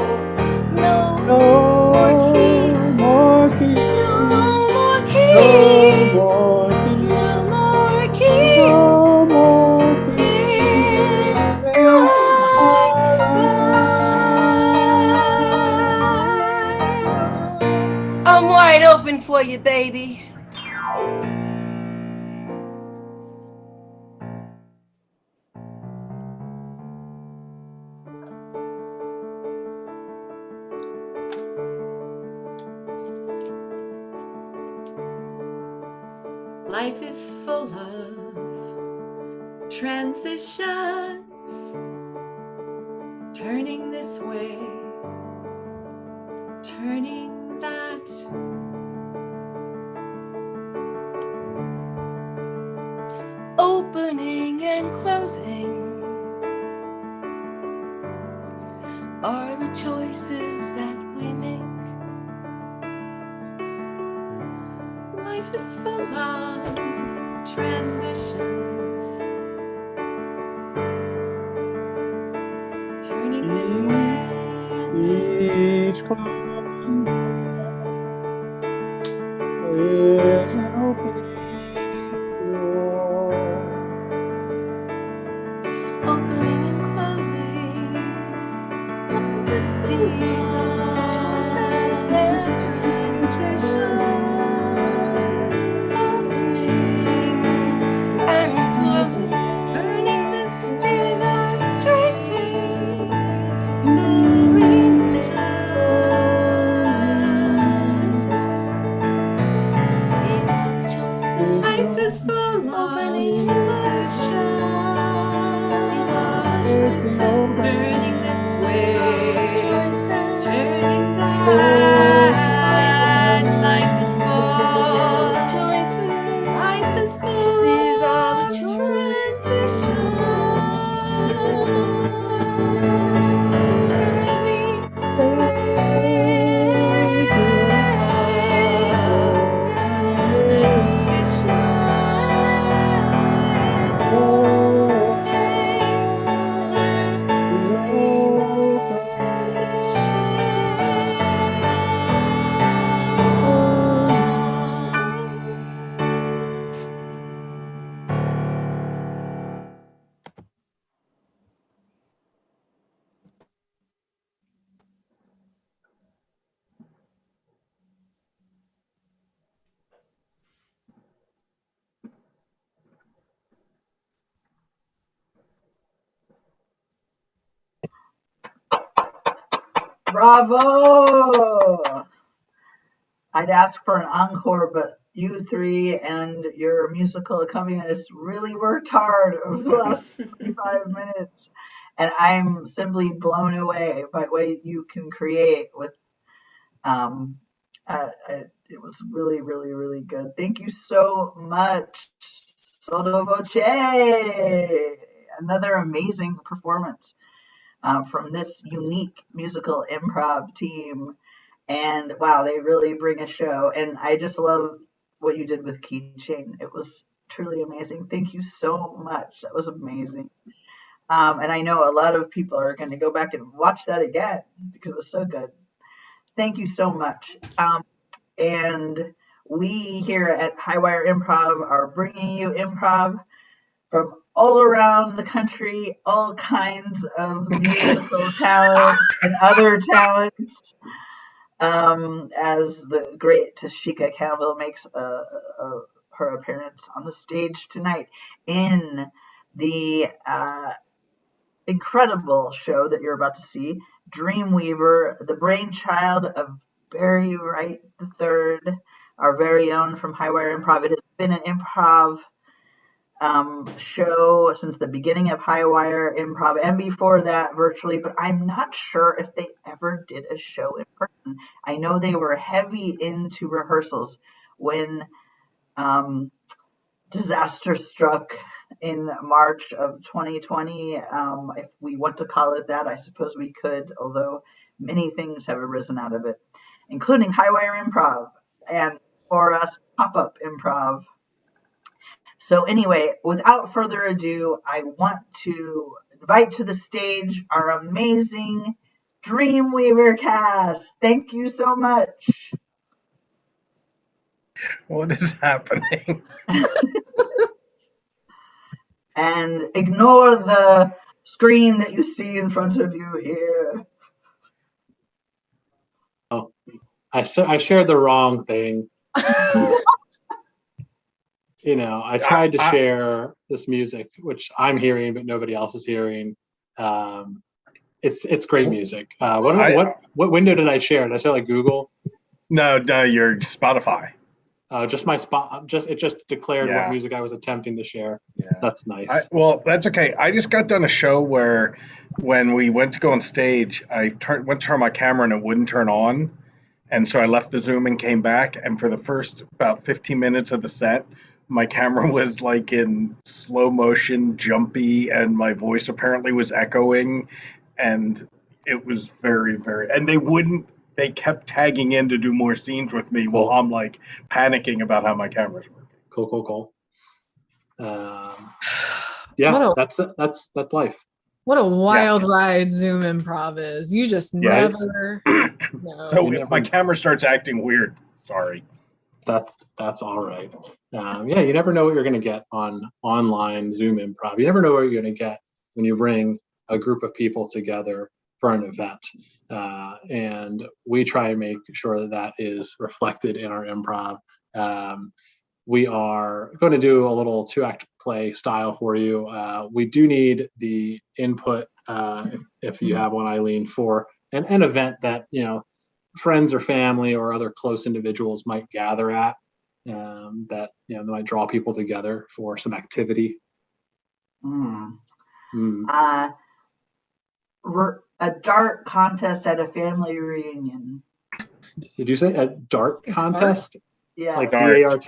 No more keys. No more keys. No more keys. No more keys in our lives. I'm wide open for you, baby. Life is full of transitions, turning this way, turning that. Opening and closing are the choices that we make. Life is full of transitions, turning this way and that. Each closing door is an opening door. Opening and closing. Life is full These are the choices that transitions. opening and closing. Turning this way. These are the choices that we make. These are the choices. Life is full of Opening and closing. These are the choices. turning this way, Choices. turning that. Life is full. Choices. Life is full These are of the transition. that we Bravo! I'd ask for an encore, but you three and your musical accompanist really worked hard over the last 45 minutes. And I'm simply blown away by what you can create with, um, it was really, really, really good. Thank you so much. Sotto voce. Another amazing performance from this unique musical improv team. And wow, they really bring a show. And I just love what you did with Keychain. It was truly amazing. Thank you so much. That was amazing. And I know a lot of people are going to go back and watch that again because it was so good. Thank you so much. And we here at Highwire Improv are bringing you improv from all around the country, all kinds of musical talents and other talents. As the great Tashika Campbell makes her appearance on the stage tonight in the incredible show that you're about to see, Dreamweaver, the brainchild of Barry Wright III, our very own from Highwire Improv. It has been an improv show since the beginning of Highwire Improv and before that virtually, but I'm not sure if they ever did a show in person. I know they were heavy into rehearsals when disaster struck in March of 2020. If we want to call it that, I suppose we could, although many things have arisen out of it, including Highwire Improv and for us, pop-up improv. So anyway, without further ado, I want to invite to the stage our amazing Dreamweaver Cast. Thank you so much. What is happening? And ignore the screen that you see in front of you here. Oh, I shared the wrong thing. You know, I tried to share this music, which I'm hearing, but nobody else is hearing. It's great music. What window did I share? Did I share like Google? No, your Spotify. Just my spot. It just declared Yeah. what music I was attempting to share. Yeah. That's nice. Well, that's okay. I just got done a show where when we went to go on stage, I went to turn my camera and it wouldn't turn on. And so I left the Zoom and came back. And for the first about 15 minutes of the set, my camera was like in slow motion, jumpy, and my voice apparently was echoing. And it was very, very, and they kept tagging in to do more scenes with me while I'm like panicking about how my camera's working. Cool. Yeah, that's life. What a wild ride Zoom Improv is. You just never know. So if my camera starts acting weird, sorry. That's all right. Yeah, you never know what you're going to get on online Zoom Improv. You never know what you're going to get when you bring a group of people together for an event. And we try and make sure that is reflected in our improv. We are going to do a little 2-act play style for you. We do need the input, if you have one, Eileen, for an event that, you know, friends or family or other close individuals might gather at, that, you know, might draw people together for some activity. A dart contest at a family reunion. Did you say a dart contest? Yeah. Like DART?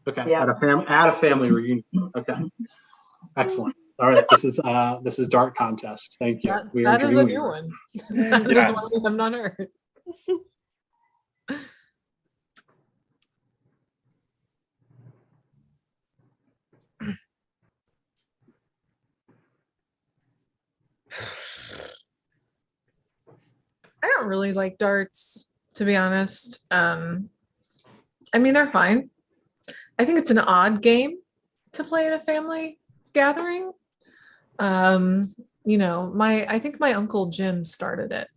Okay. Yeah. At a family reunion. Okay. Excellent. All right. This is dart contest. Thank you. That is a new one. That is one we have not heard. I don't really like darts, to be honest. I mean, they're fine. I think it's an odd game to play at a family gathering. You know, I think my Uncle Jim started it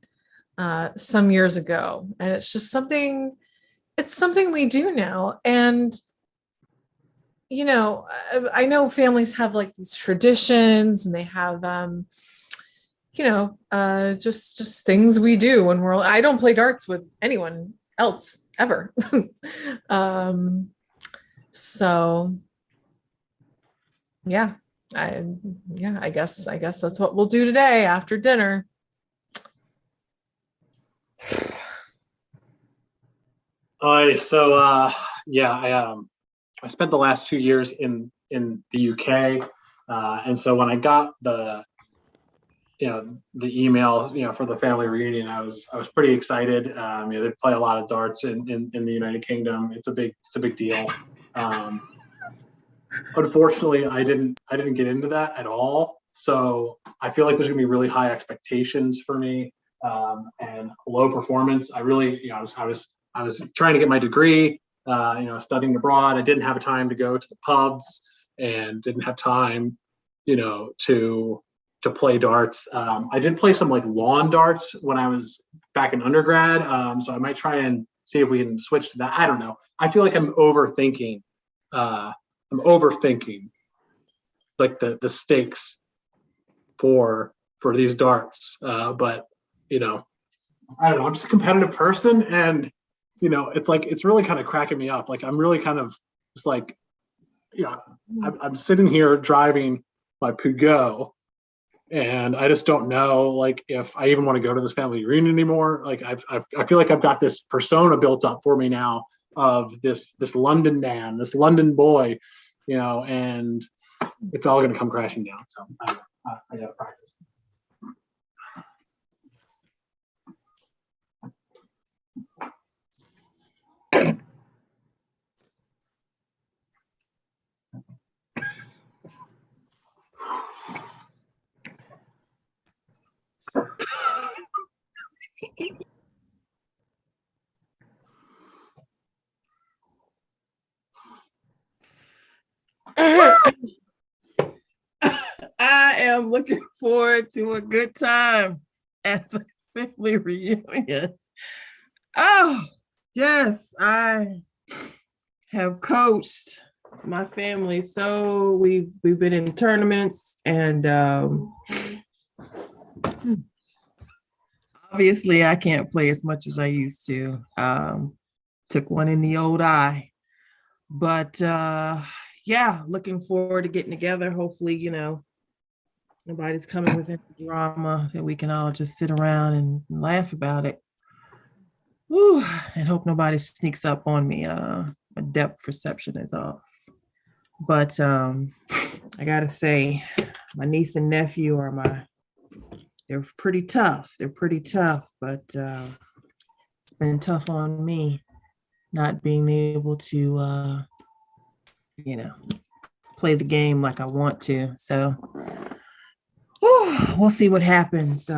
some years ago, and it's just something we do now. And you know, I know families have like these traditions, and they have you know, just things we do when I don't play darts with anyone else ever. So yeah, I guess that's what we'll do today after dinner. I spent the last 2 years in the UK, and so when I got the email for the family reunion, I was pretty excited. They play a lot of darts in the United Kingdom. It's a big deal. Unfortunately, I didn't get into that at all. So I feel like there's gonna be really high expectations for me, and low performance. I really, I was trying to get my degree, studying abroad. I didn't have time to go to the pubs and didn't have time, to play darts. I did play some like lawn darts when I was back in undergrad. So I might try and see if we can switch to that. I don't know. I feel like I'm overthinking like the stakes for these darts. But I don't know. I'm just a competitive person, and it's really kind of cracking me up. Like I'm really kind of just like, I'm sitting here driving my Peugeot, and I just don't know like if I even want to go to this family reunion anymore. Like I feel like I've got this persona built up for me now of this London man, this London boy, and it's all going to come crashing down. So I got to practice. I am looking forward to a good time at the family reunion. Oh, yes, I have coached my family. So we've been in tournaments, and obviously I can't play as much as I used to. Took one in the old eye. But yeah, looking forward to getting together. Hopefully, nobody's coming with any drama, that we can all just sit around and laugh about it. Whew, and hope nobody sneaks up on me. My depth perception is off. But I gotta say, my niece and nephew they're pretty tough. They're pretty tough, but it's been tough on me not being able to play the game like I want to. So we'll see what happens.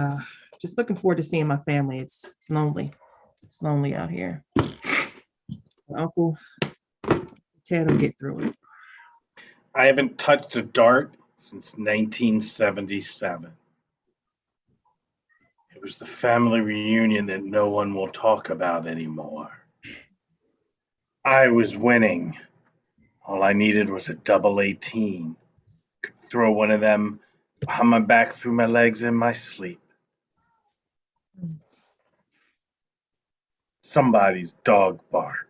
Just looking forward to seeing my family. It's lonely. It's lonely out here. Uncle Ted will get through it. I haven't touched a dart since 1977. It was the family reunion that no one will talk about anymore. I was winning. All I needed was a double 18. Could throw one of them behind my back through my legs in my sleep. Somebody's dog barked.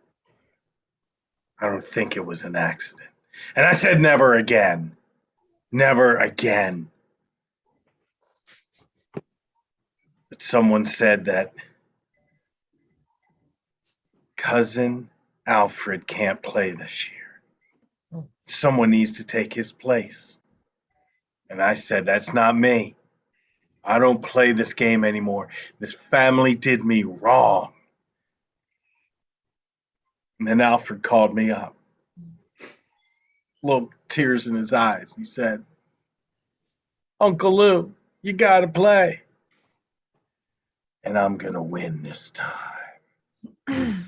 I don't think it was an accident. And I said never again. Never again. But someone said that cousin Alfred can't play this year. Someone needs to take his place. And I said, that's not me. I don't play this game anymore. This family did me wrong. And then Alfred called me up. Little tears in his eyes. He said, Uncle Lou, you gotta play. And I'm gonna win this time.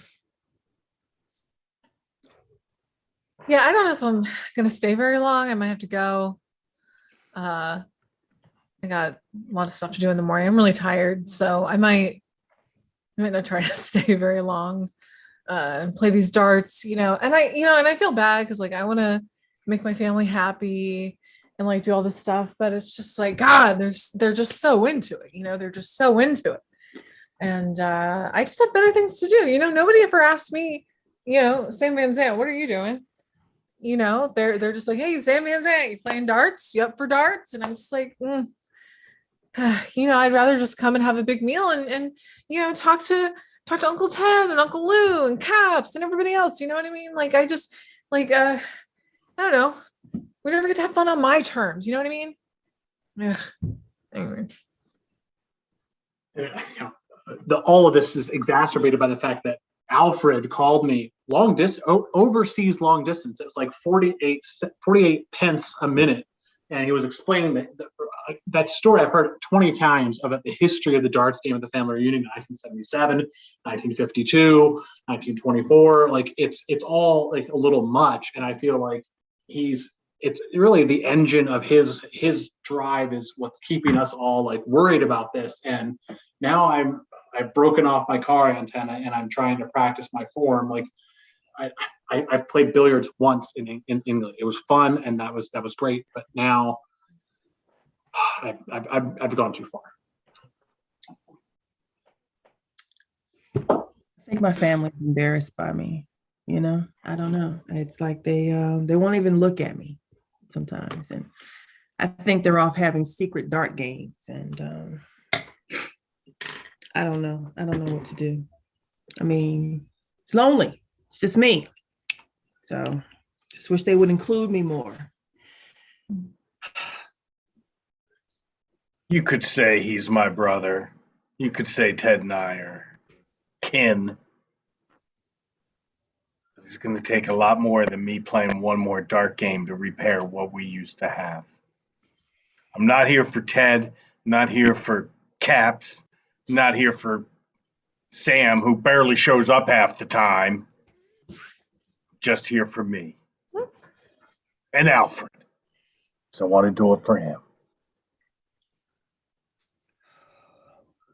Yeah, I don't know if I'm gonna stay very long. I might have to go. I got a lot of stuff to do in the morning. I'm really tired, so I might not try to stay very long and play these darts, and I feel bad because like I want to make my family happy and like do all this stuff, but it's just like God, they're just so into it, they're just so into it. And I just have better things to do. You know, nobody ever asked me, you know, Sam Van Zandt, what are you doing? You know, they're just like, hey, Sam Van Zandt, you playing darts? You up for darts? And I'm just like, you know, I'd rather just come and have a big meal and you know, talk to Uncle Ted and Uncle Lou and Caps and everybody else. You know what I mean? Like, I just like I don't know. We never get to have fun on my terms. You know what I mean? Yeah. Anyway. All of this is exacerbated by the fact that Alfred called me overseas long distance. It was like 48 pence a minute. And he was explaining that story I've heard 20 times about the history of the darts game at the family reunion, 1977, 1952, 1924. Like it's all like a little much. And I feel like it's really the engine of his drive is what's keeping us all like worried about this. And now I've broken off my car antenna and I'm trying to practice my form. Like I played billiards once in England. It was fun and that was great. But now I've gone too far. I think my family's embarrassed by me. You know, I don't know. It's like they won't even look at me sometimes, and I think they're off having secret dart games. And I don't know. I don't know what to do. I mean, it's lonely. It's just me. So just wish they would include me more. You could say he's my brother. You could say Ted and I are kin. It's going to take a lot more than me playing one more dart game to repair what we used to have. I'm not here for Ted. I'm not here for Caps. I'm not here for Sam, who barely shows up half the time. Just here for me. And Alfred. So I want to do it for him.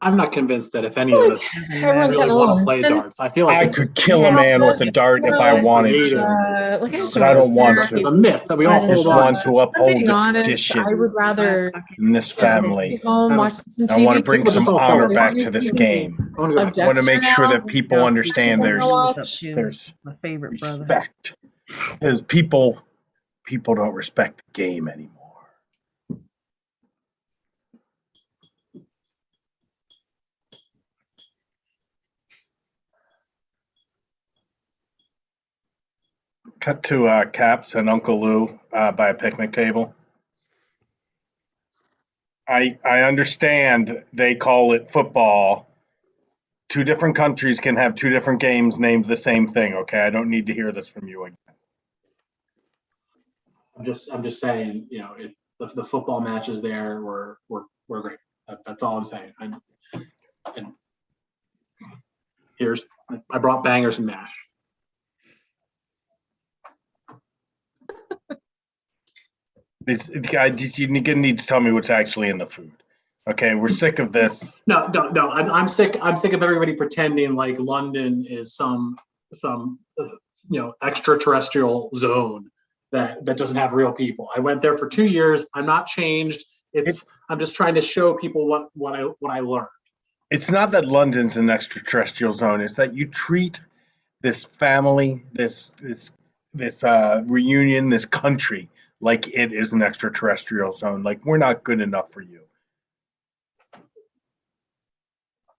I'm not convinced that if any of us Everyone's really got want to a play little darts, I feel like I it's could kill a man with a dart if I wanted to, like I just but I don't want it's a to. myth that we all I just hold on want to uphold being the honest, tradition I would rather in this family. be home watching some TV. I want to bring People just some don't honor follow back to this game. I want to go I back. want to make sure that people Y'all understand see there's what's up to my favorite brother. respect, because people don't respect the game anymore. Cut to Caps and Uncle Lou by a picnic table. I understand they call it football. Two different countries can have two different games named the same thing. Okay, I don't need to hear this from you again. I'm just saying, you know, the football matches there were great. That's all I'm saying. And I brought bangers and mash. You need to tell me what's actually in the food. Okay, we're sick of this. No. I'm sick of everybody pretending like London is some extraterrestrial zone that doesn't have real people. I went there for 2 years. I'm not changed. I'm just trying to show people what I learned. It's not that London's an extraterrestrial zone. It's that you treat this family, this reunion, this country like it is an extraterrestrial zone. Like we're not good enough for you.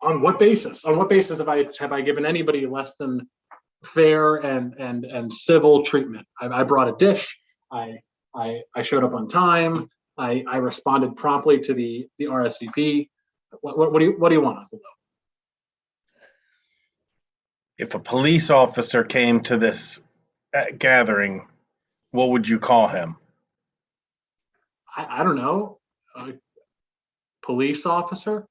On what basis? On what basis have I given anybody less than fair and civil treatment? I brought a dish. I showed up on time. I responded promptly to the RSVP. What do you want, Uncle Lou? If a police officer came to this gathering, what would you call him? I don't know. Police officer?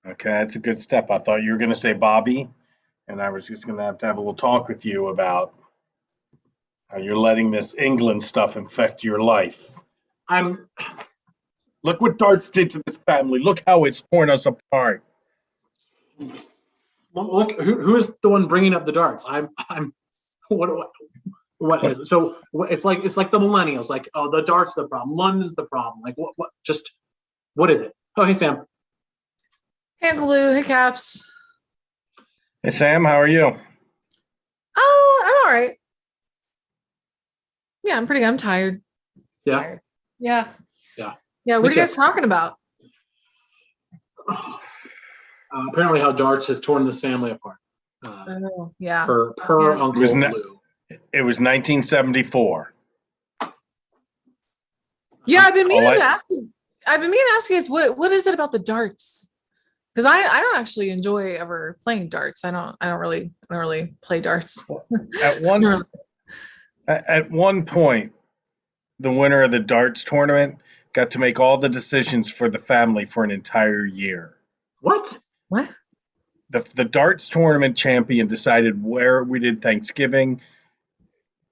Okay, that's a good step. I thought you were going to say Bobby, and I was just going to have a little talk with you about how you're letting this England stuff infect your life. Look what darts did to this family. Look how it's torn us apart. Look, who is the one bringing up the darts? What is it? So it's like the millennials, like, oh, the dart's the problem, London's the problem. Like what is it? Oh, hey Sam. Hey, Uncle Lou. Hey, Caps. Hey, Sam, how are you? Oh, I'm all right. Yeah, I'm pretty good. I'm tired. Yeah. Tired. Yeah. Yeah. Yeah. What are you guys talking about? Apparently, how darts has torn this family apart. Oh, yeah. Per Yeah. Uncle Lou. It was 1974. Yeah, I've been meaning to ask you. I've been meaning to ask you guys what is it about the darts? Because I don't actually enjoy ever playing darts. I don't really play darts. At one point, the winner of the darts tournament got to make all the decisions for the family for an entire year. What? What? The darts tournament champion decided where we did Thanksgiving.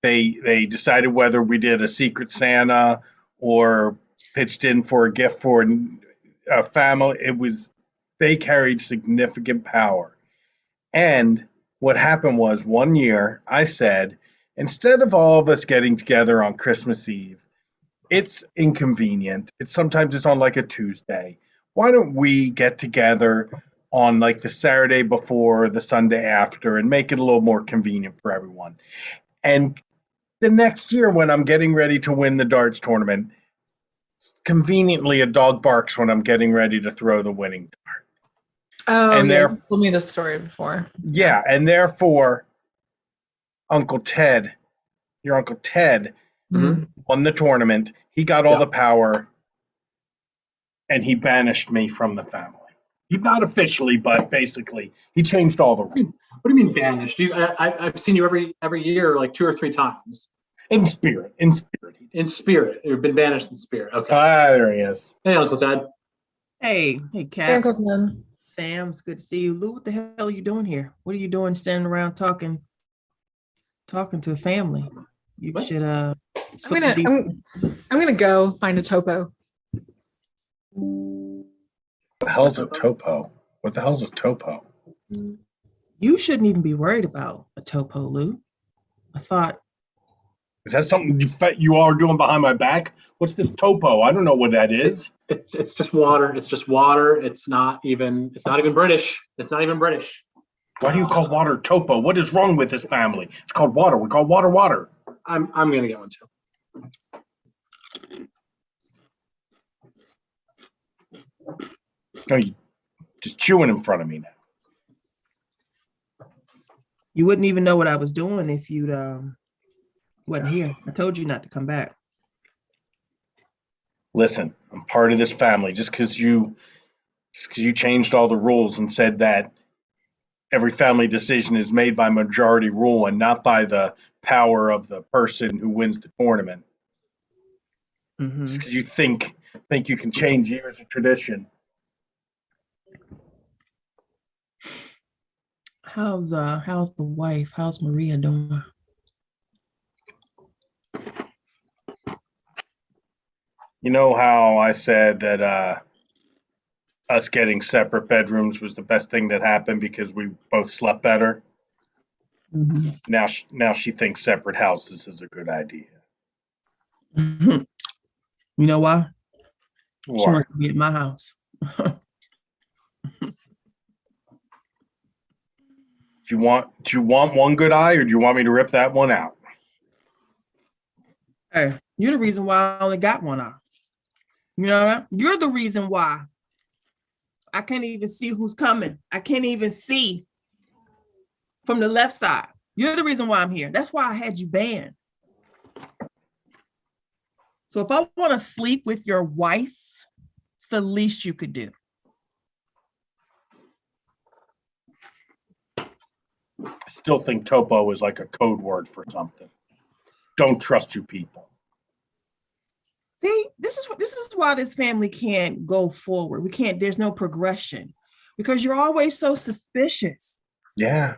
They decided whether we did a Secret Santa or pitched in for a gift for a family. They carried significant power. And what happened was one year I said, instead of all of us getting together on Christmas Eve, it's inconvenient. Sometimes it's on like a Tuesday. Why don't we get together on like the Saturday before, the Sunday after, and make it a little more convenient for everyone? And the next year, when I'm getting ready to win the darts tournament, conveniently a dog barks when I'm getting ready to throw the winning dart. Oh, and yeah, you told me this story before. Yeah, and therefore, your Uncle Ted won the tournament. He got all the power, and he banished me from the family. Not officially, but basically, he changed all the rules. What do you mean banished? I've seen you every year, like 2 or 3 times. In spirit. In spirit. You've been banished in spirit. Okay. There he is. Hey, Uncle Ted. Hey, Caps. Sam, it's good to see you. Lou, what the hell are you doing here? What are you doing standing around talking to a family? You should I'm gonna go find a topo. What the hell's a topo? What the hell's a topo? You shouldn't even be worried about a topo, Lou. I thought. Is that something you all are doing behind my back? What's this topo? I don't know what that is. It's just water. It's just water. It's not even British. It's not even British. Why do you call water topo? What is wrong with this family? It's called water. We call water water. I'm gonna get one too. No, you just chewing in front of me now. You wouldn't even know what I was doing if you'd wasn't here. I told you not to come back. Listen, I'm part of this family. Just because you changed all the rules and said that every family decision is made by majority rule and not by the power of the person who wins the tournament. Mm-hmm. Just because you think you can change years of tradition. How's the wife? How's Maria doing? You know how I said that us getting separate bedrooms was the best thing that happened because we both slept better? Mm-hmm. Now she thinks separate houses is a good idea. Mm-hmm. You know why? Why? She wants to be at my house. Do you want one good eye, or do you want me to rip that one out? Hey, you're the reason why I only got one eye. You know, you're the reason why I can't even see who's coming. I can't even see from the left side. You're the reason why I'm here. That's why I had you banned. So if I want to sleep with your wife, it's the least you could do. I still think topo is like a code word for something. Don't trust you people. See, this is why this family can't go forward. We can't, there's no progression because you're always so suspicious. Yeah.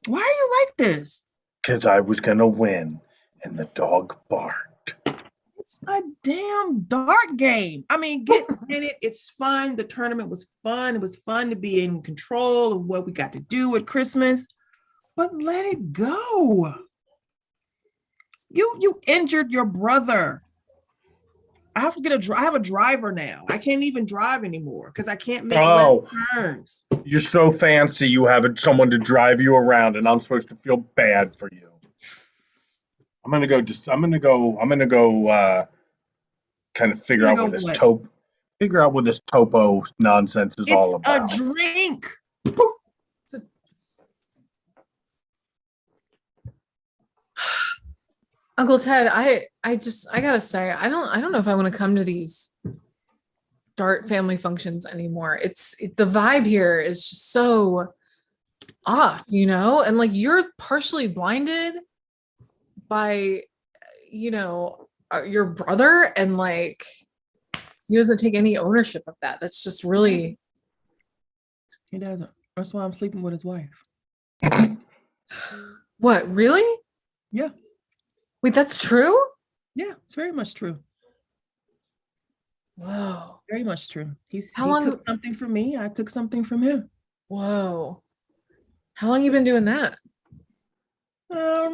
Why are you like this? Because I was going to win and the dog barked. It's a damn dart game. I mean, get in it. It's fun. The tournament was fun. It was fun to be in control of what we got to do at Christmas, but let it go. You injured your brother. I have to get I have a driver now. I can't even drive anymore because I can't make Oh. left turns. You're so fancy. You have someone to drive you around, and I'm supposed to feel bad for you. I'm gonna go. Kind of figure out what this topo nonsense is all about. It's a drink. Uncle Ted, I gotta say, I don't know if I want to come to these Dart family functions anymore. The vibe here is just so off, and like you're partially blinded by, your brother, and like he doesn't take any ownership of that. That's just really. He doesn't. That's why I'm sleeping with his wife. What, really? Yeah. Wait, that's true? Yeah, it's very much true. Whoa. Very much true. He took something from me. I took something from him. Whoa. How long you been doing that?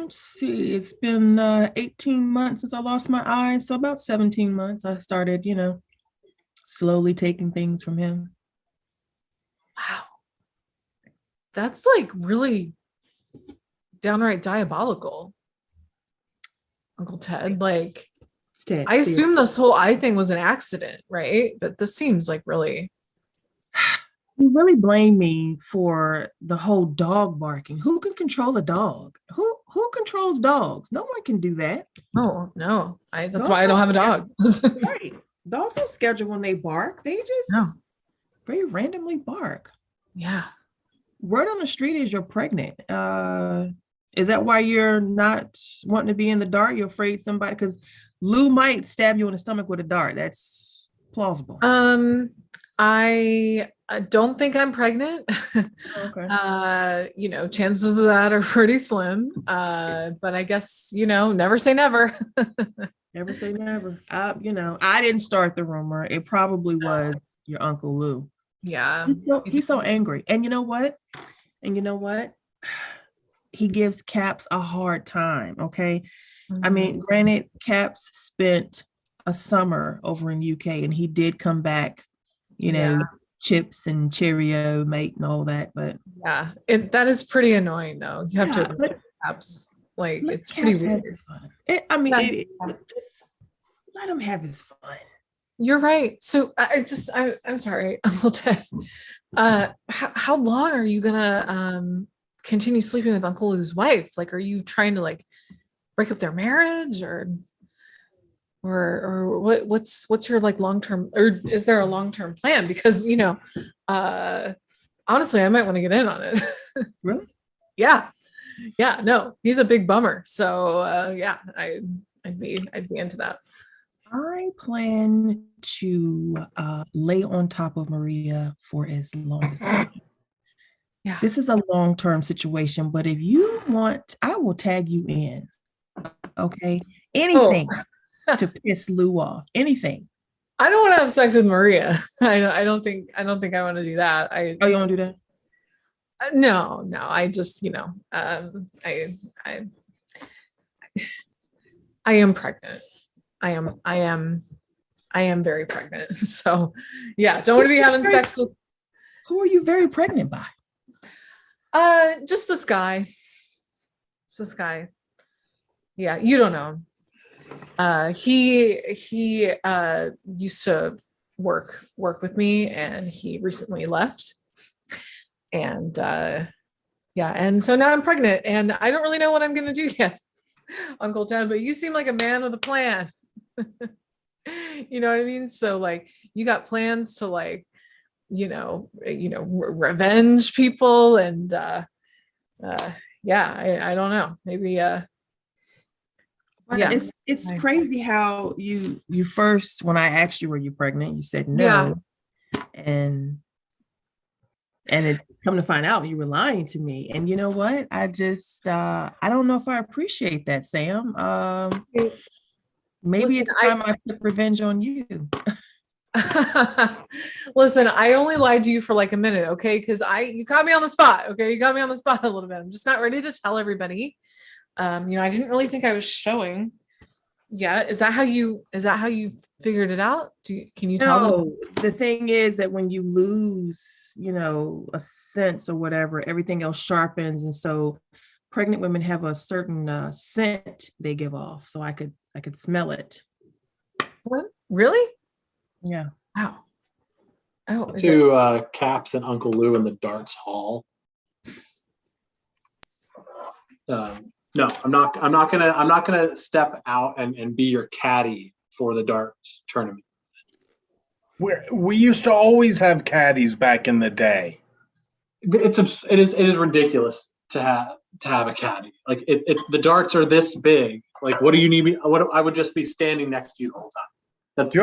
See, it's been 18 months since I lost my eyes. So about 17 months, I started, slowly taking things from him. Wow. That's like really downright diabolical. Uncle Ted, like, I assume this whole eye thing was an accident, right? But this seems like really. You really blame me for the whole dog barking. Who can control a dog? Who controls dogs? No one can do that. Oh no, that's why I don't have a dog. Right. Dogs don't schedule when they bark. They just very randomly bark. Yeah. Word on the street is you're pregnant. Is that why you're not wanting to be in the dark? You're afraid somebody, because Lou might stab you in the stomach with a dart. That's plausible. I don't think I'm pregnant. Okay. Chances of that are pretty slim. But I guess, never say never. Never say never. I didn't start the rumor. It probably was your Uncle Lou. Yeah. He's so angry. And you know what? He gives Caps a hard time, okay? Mm-hmm. I mean, granted, Caps spent a summer over in UK and he did come back, chips and Cheerio mate and all that, but yeah, that is pretty annoying though. You have to admit, Caps, like, it's pretty weird. Just let him have his fun. You're right. So I'm sorry, Uncle Ted. How long are you gonna continue sleeping with Uncle Lou's wife? Like, are you trying to like break up their marriage, or what's your like long-term, or is there a long-term plan? Because honestly, I might want to get in on it. Really? Yeah, no, he's a big bummer. So I'd be into that. I plan to lay on top of Maria for as long as I can. Yeah. This is a long-term situation, but if you want, I will tag you in. Okay. Anything to piss Lou off. Anything. I don't want to have sex with Maria. I don't think I want to do that. You want to do that? No. I just, I am pregnant. I am very pregnant. So yeah, don't want to be having sex with. Who are you very pregnant by? Just this guy. Yeah, you don't know him. He used to work with me, and he recently left. And and so now I'm pregnant, and I don't really know what I'm gonna do yet, Uncle Ted, but you seem like a man with a plan. You know what I mean? So like, you got plans to like, revenge people, and I don't know, maybe it's crazy how you first, when I asked you were you pregnant, you said no, and it come to find out you were lying to me. And you know what, I just I don't know if I appreciate that, Sam. Maybe it's time I took revenge on you. Listen, I only lied to you for like a minute, okay? Because you caught me on the spot, okay? You got me on the spot a little bit. I'm just not ready to tell everybody. I didn't really think I was showing, Yeah, is that how you figured it out? Can you tell them? No, the thing is that when you lose, a sense or whatever, everything else sharpens, and so pregnant women have a certain scent they give off. So I could smell it. What? Really? Yeah. Wow. Oh, is it? To Caps and Uncle Lou in the darts hall. No, I'm not gonna step out and be your caddy for the darts tournament. We used to always have caddies back in the day. It is ridiculous to have a caddy. Like the darts are this big. Like, what do you need me? I would just be standing next to you the whole time. Do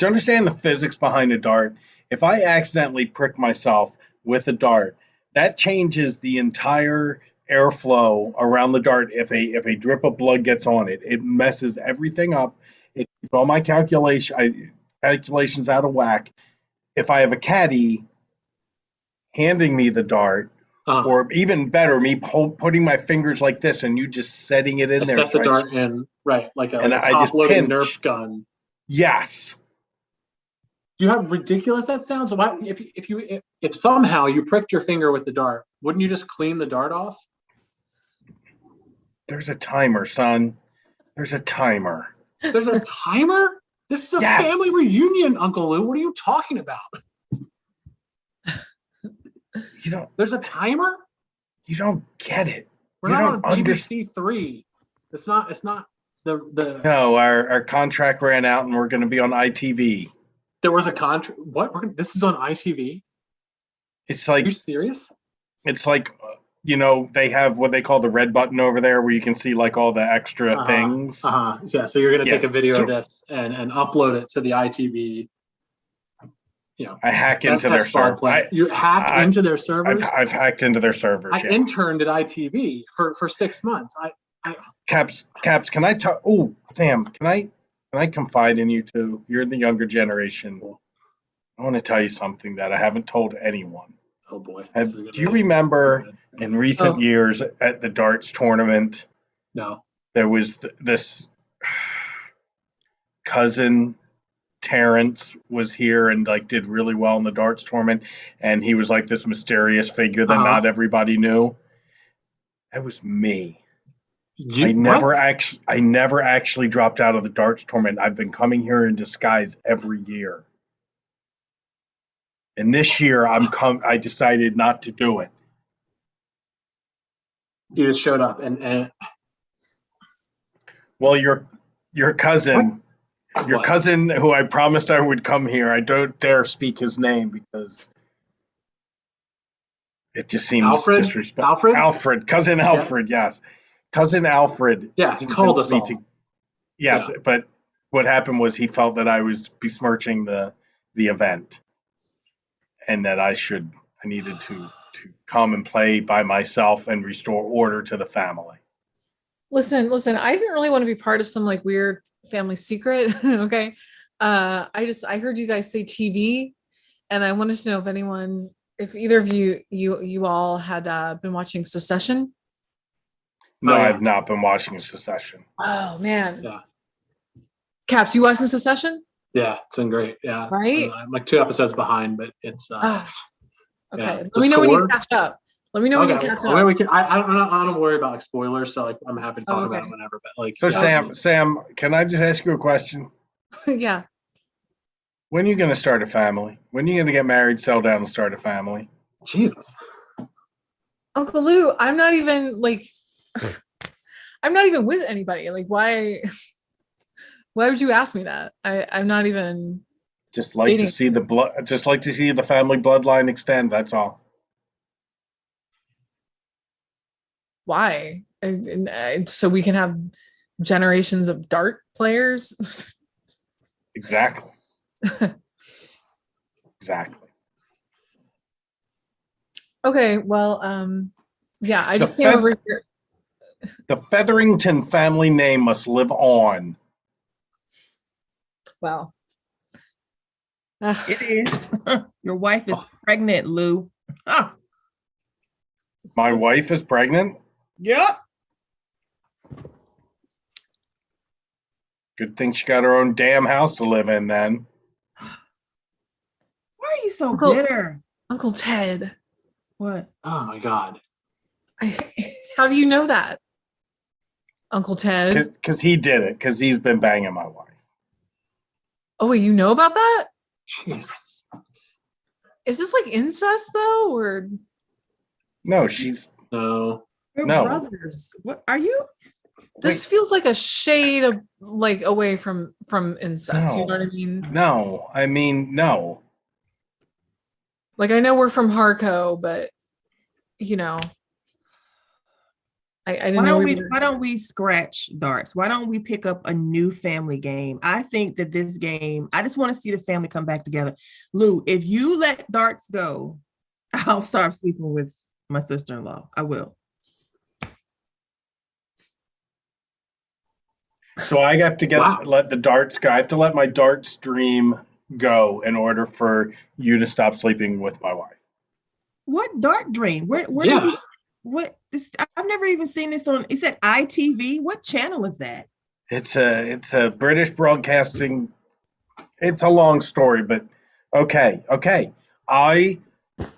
you understand the physics behind a dart? If I accidentally prick myself with a dart, that changes the entire airflow around the dart. If a drip of blood gets on it, it messes everything up. It keeps all my calculations out of whack. If I have a caddy handing me the dart, or even better, me putting my fingers like this and you just setting it in there. Set the dart in, right, like a top-loaded Nerf gun. Yes. Do you know how ridiculous that sounds? Why, if somehow you pricked your finger with the dart, wouldn't you just clean the dart off? There's a timer, son. There's a timer. There's a timer? This is a family reunion, Uncle Lou. What are you talking about? There's a timer? You don't get it. We're not on BBC Three. It's not the No, our contract ran out and we're gonna be on ITV. There was a contract. What? This is on ITV? It's like, are you serious? It's like, they have what they call the red button over there where you can see like all the extra things. Yeah. So you're gonna take a video of this and upload it to the ITV. I hack into their server. You hacked into their servers? I've hacked into their servers. I interned at ITV for 6 months. Caps, can I talk? Oh, Sam, can I confide in you too? You're the younger generation. I want to tell you something that I haven't told anyone. Oh boy. Do you remember in recent years at the darts tournament? No. There was this cousin Terrence was here and did really well in the darts tournament, and he was like this mysterious figure that not everybody knew. That was me. I never actually dropped out of the darts tournament. I've been coming here in disguise every year. And this year I decided not to do it. You just showed up and well, your cousin Your cousin, who I promised I would come here, I don't dare speak his name because it just seems disrespectful. Cousin Alfred, yes. Cousin Alfred. Yeah, he called us all. Yes, but what happened was he felt that I was besmirching the event and that I needed to come and play by myself and restore order to the family. Listen, I didn't really want to be part of some weird family secret. Okay. I heard you guys say TV, and I wanted to know if either of you all had been watching Succession. No, I've not been watching Succession. Oh man. Yeah. Caps, you watching Succession? Yeah, it's been great. Yeah. Right? I'm like 2 episodes behind, but it's okay. Yeah. Let me know when you catch up. Let me know when you catch up. I mean, I don't worry about spoilers, so I'm happy to talk about it whenever. But Sam, can I just ask you a question? Yeah. When are you going to start a family? When are you going to get married, settle down, and start a family? Jesus. Uncle Lou, I'm not even with anybody. Why would you ask me that? I'm not even. Just like to see the family bloodline extend. That's all. Why? And so we can have generations of dart players. Exactly. Exactly. Okay. Well, yeah. I just came over here. The Featherington family name must live on. Wow. It is. Your wife is pregnant, Lou. My wife is pregnant? Yep. Good thing she got her own damn house to live in then. Why are you so Uncle- bitter? Uncle Ted. What? Oh my God. How do you know that? Uncle Ted. Because he did it, because he's been banging my wife. Oh wait, you know about that? Jeez. Is this like incest though, or No, she's No. You're No. brothers. What are you? this feels like a shade of like away from incest? You know what I mean? No, I mean, no. Like I know we're from Harco, but you know, I didn't know we were. Why don't we scratch darts? Why don't we pick up a new family game? I think that this game, I just want to see the family come back together. Lou, if you let darts go, I'll start sleeping with my sister-in-law. I will. So I have to let the darts go. I have to let my darts dream go in order for you to stop sleeping with my wife. What dart dream? Where Yeah. did you, what this, I've never even seen this on, is that ITV? What channel is that? It's a British broadcasting. It's a long story, but okay. I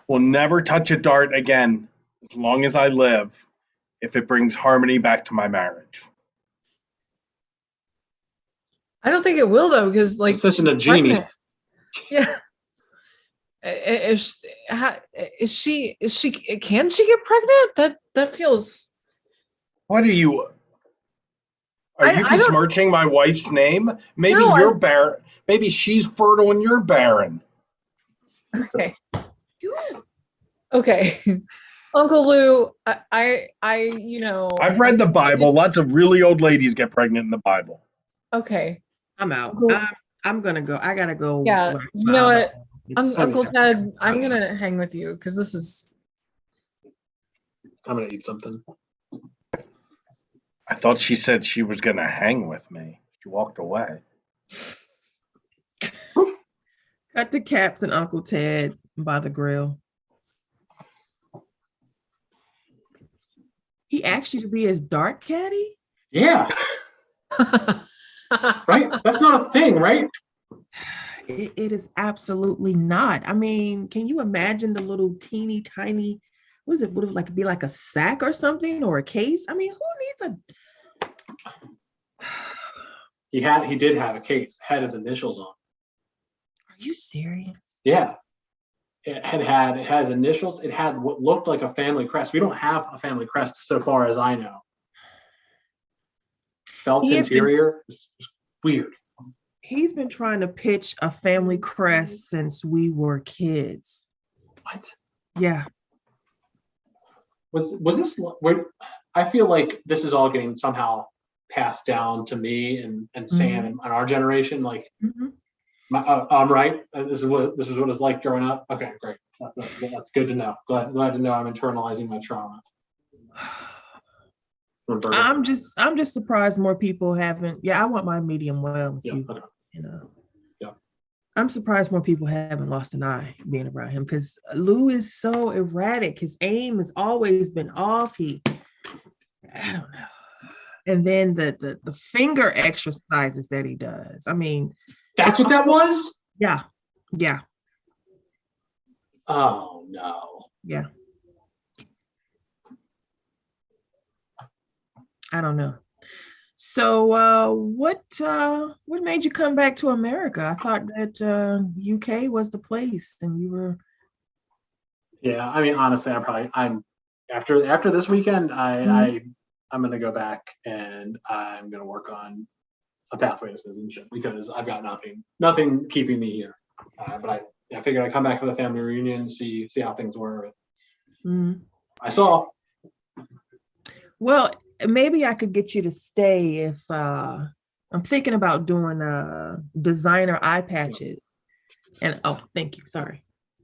will never touch a dart again as long as I live if it brings harmony back to my marriage. I don't think it will though, because like This isn't a genie. pregnant. Yeah. Is she? Can she get pregnant? That feels. What are you? Are you I don't- besmirching my wife's name? Maybe No, you're barren. Maybe she's fertile and you're barren. Okay. Okay. Uncle Lou, I I've read the Bible. Lots of really old ladies get pregnant in the Bible. Okay. I'm out. Uncle- I'm gonna go. I gotta go. Yeah. watch You my know other- what? It's- Uncle Ted, I'm gonna hang with you because this is. I'm gonna eat something. I thought she said she was going to hang with me. She walked away. Cut the Caps and Uncle Ted by the grill. He asked you to be his dart caddy? Yeah. Right? That's not a thing, right? It is absolutely not. I mean, can you imagine the little teeny tiny, what is it? Would it like be like a sack or something or a case? I mean, who needs a He did have a case, had his initials on. Are you serious? Yeah. It has initials. It had what looked like a family crest. We don't have a family crest so far as I know. Felt He has been- interior. It's weird. He's been trying to pitch a family crest since we were kids. What? Yeah. Was this I feel like this is all getting somehow passed down to me and Sam and our generation. Like, Mhm. I'm right. This is what it's like growing up. Okay, great. That's good to know. Glad to know I'm internalizing my trauma. I'm just surprised more people haven't. Yeah, I want my medium well. Yeah. Okay. You know. Yeah. I'm surprised more people haven't lost an eye being around him because Lou is so erratic. His aim has always been off. I don't know. And then the finger exercises that he does. I mean, That's what that was? yeah. Yeah. Oh no. Yeah. I don't know. So what made you come back to America? I thought that UK was the place and you were. Yeah, I mean, honestly, I'm after this weekend, I'm gonna go back and I'm gonna work on a pathway to citizenship because I've got nothing keeping me here. But I figured I'd come back for the family reunion, see how things were. I saw. Well, maybe I could get you to stay if I'm thinking about doing designer eye patches. And thank you. Sorry.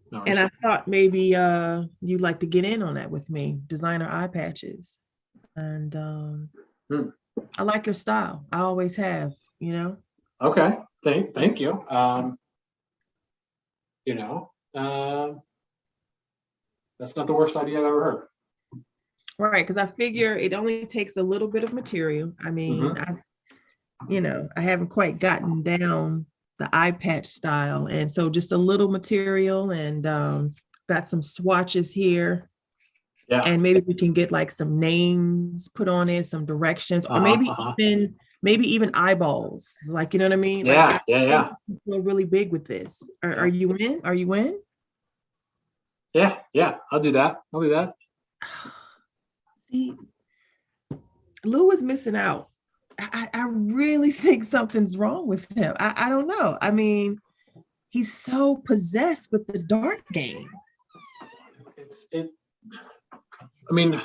No, And I thought maybe you'd like to get in on that with me, designer eye patches. And I like your style. I always have, you know. Okay. Thank you. That's not the worst idea I've ever heard. Right, because I figure it only takes a little bit of material. I mean, I haven't quite gotten down the eye patch style. And so just a little material and got some swatches here. Yeah. And maybe we can get like some names put on it, some directions, or maybe even eyeballs. Like, you know what I mean? Yeah, like, I feel really big with this. Are you in? Are you in? Yeah. I'll do that. See, Lou is missing out. I really think something's wrong with him. I don't know. I mean, he's so possessed with the dart game. I mean,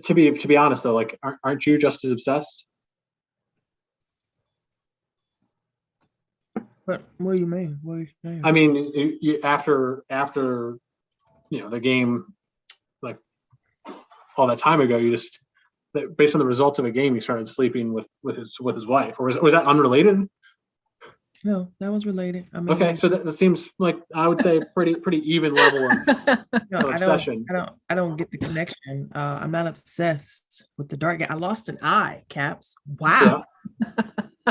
to be honest though, like, aren't you just as obsessed? What do you mean? What are you saying? I mean, you after the game, like all that time ago, you just, based on the results of a game, you started sleeping with his wife, or was that unrelated? No, that was related. I mean, okay, so that seems like, I would say, pretty even level of obsession. I don't get the connection. I'm not obsessed with the dark game. I lost an eye, Caps. Wow. Yeah.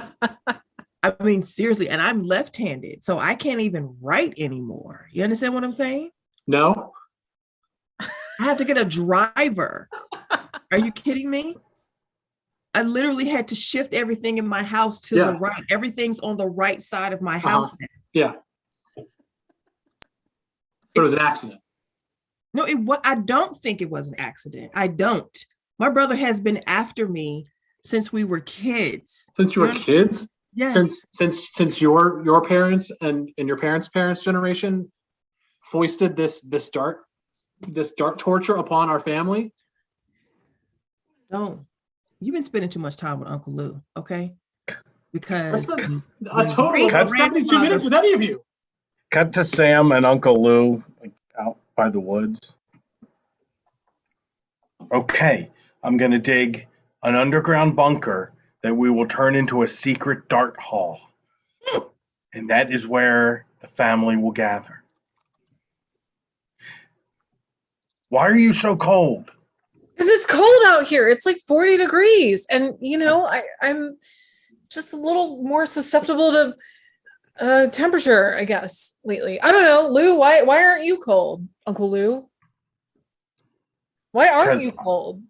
I mean, seriously, and I'm left-handed, so I can't even write anymore. You understand what I'm saying? No. I have to get a driver. Are you kidding me? I literally had to shift everything in my house to the right. Everything's on the right side of my house now. Yeah. But it was an accident. No, I don't think it was an accident. I don't. My brother has been after me since we were kids. Since you were kids? Yes. Since your parents and your parents' generation foisted this dart torture upon our family? Don't. You've been spending too much time with Uncle Lou, okay? Because a total of 72 minutes with any of you. Cut to Sam and Uncle Lou out by the woods. Okay, I'm gonna dig an underground bunker that we will turn into a secret dart hall. And that is where the family will gather. Why are you so cold? Because it's cold out here. It's like 40 degrees. And, I'm just a little more susceptible to temperature, I guess, lately. I don't know. Lou, why aren't you cold, Uncle Lou? Why aren't you cold?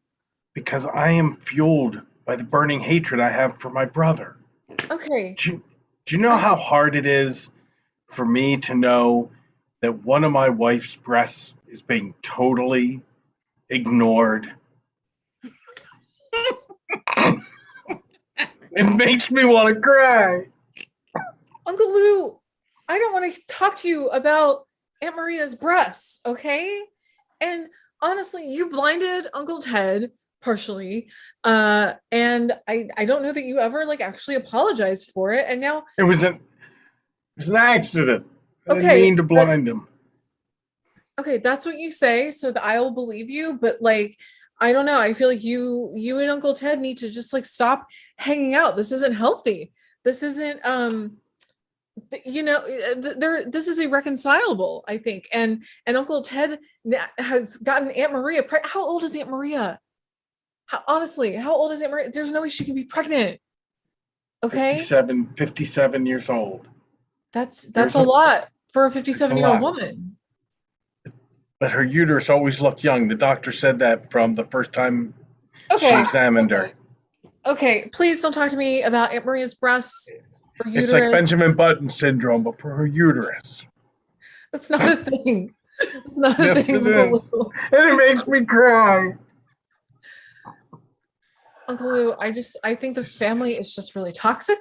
Because I am fueled by the burning hatred I have for my brother. Okay. Do you know how hard it is for me to know that one of my wife's breasts is being totally ignored? It makes me want to cry. Uncle Lou, I don't want to talk to you about Aunt Maria's breasts, okay? And honestly, you blinded Uncle Ted partially, and I don't know that you ever actually apologized for it, and now it was an accident. I didn't mean to blind him. Okay, that's what you say, so that I will believe you, but I don't know, I feel like you and Uncle Ted need to just stop hanging out. This isn't healthy. This isn't this is irreconcilable, I think. And Uncle Ted has gotten Aunt Maria how old is Aunt Maria? Honestly, how old is Aunt Maria? There's no way she can be pregnant. Okay. 57 years old. That's a lot for a 57-year-old woman. But her uterus always looked young. The doctor said that from the first time she examined her. Okay, please don't talk to me about Aunt Maria's breasts or uterus. It's like Benjamin Button syndrome, but for her uterus. That's not a thing. It's not a yes, thing. It is. And it makes me cry. Uncle Lou, I think this family is just really toxic.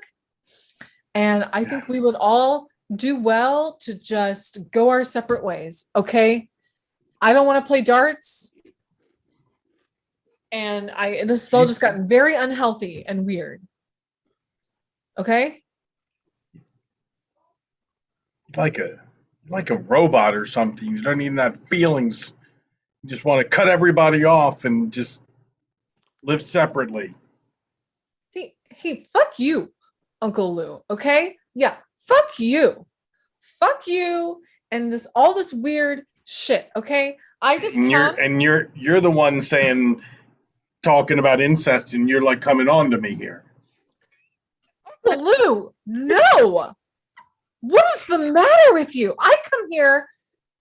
And I think we would all do well to just go our separate ways, okay? I don't want to play darts. And this has all just gotten very unhealthy and weird. Okay? Like a robot or something. You don't even have feelings. You just want to cut everybody off and just live separately. Hey, fuck you, Uncle Lou, okay? Yeah, fuck you. Fuck you and all this weird shit, okay? You're the one talking about incest, and you're coming on to me here. Uncle Lou, no. What is the matter with you? I come here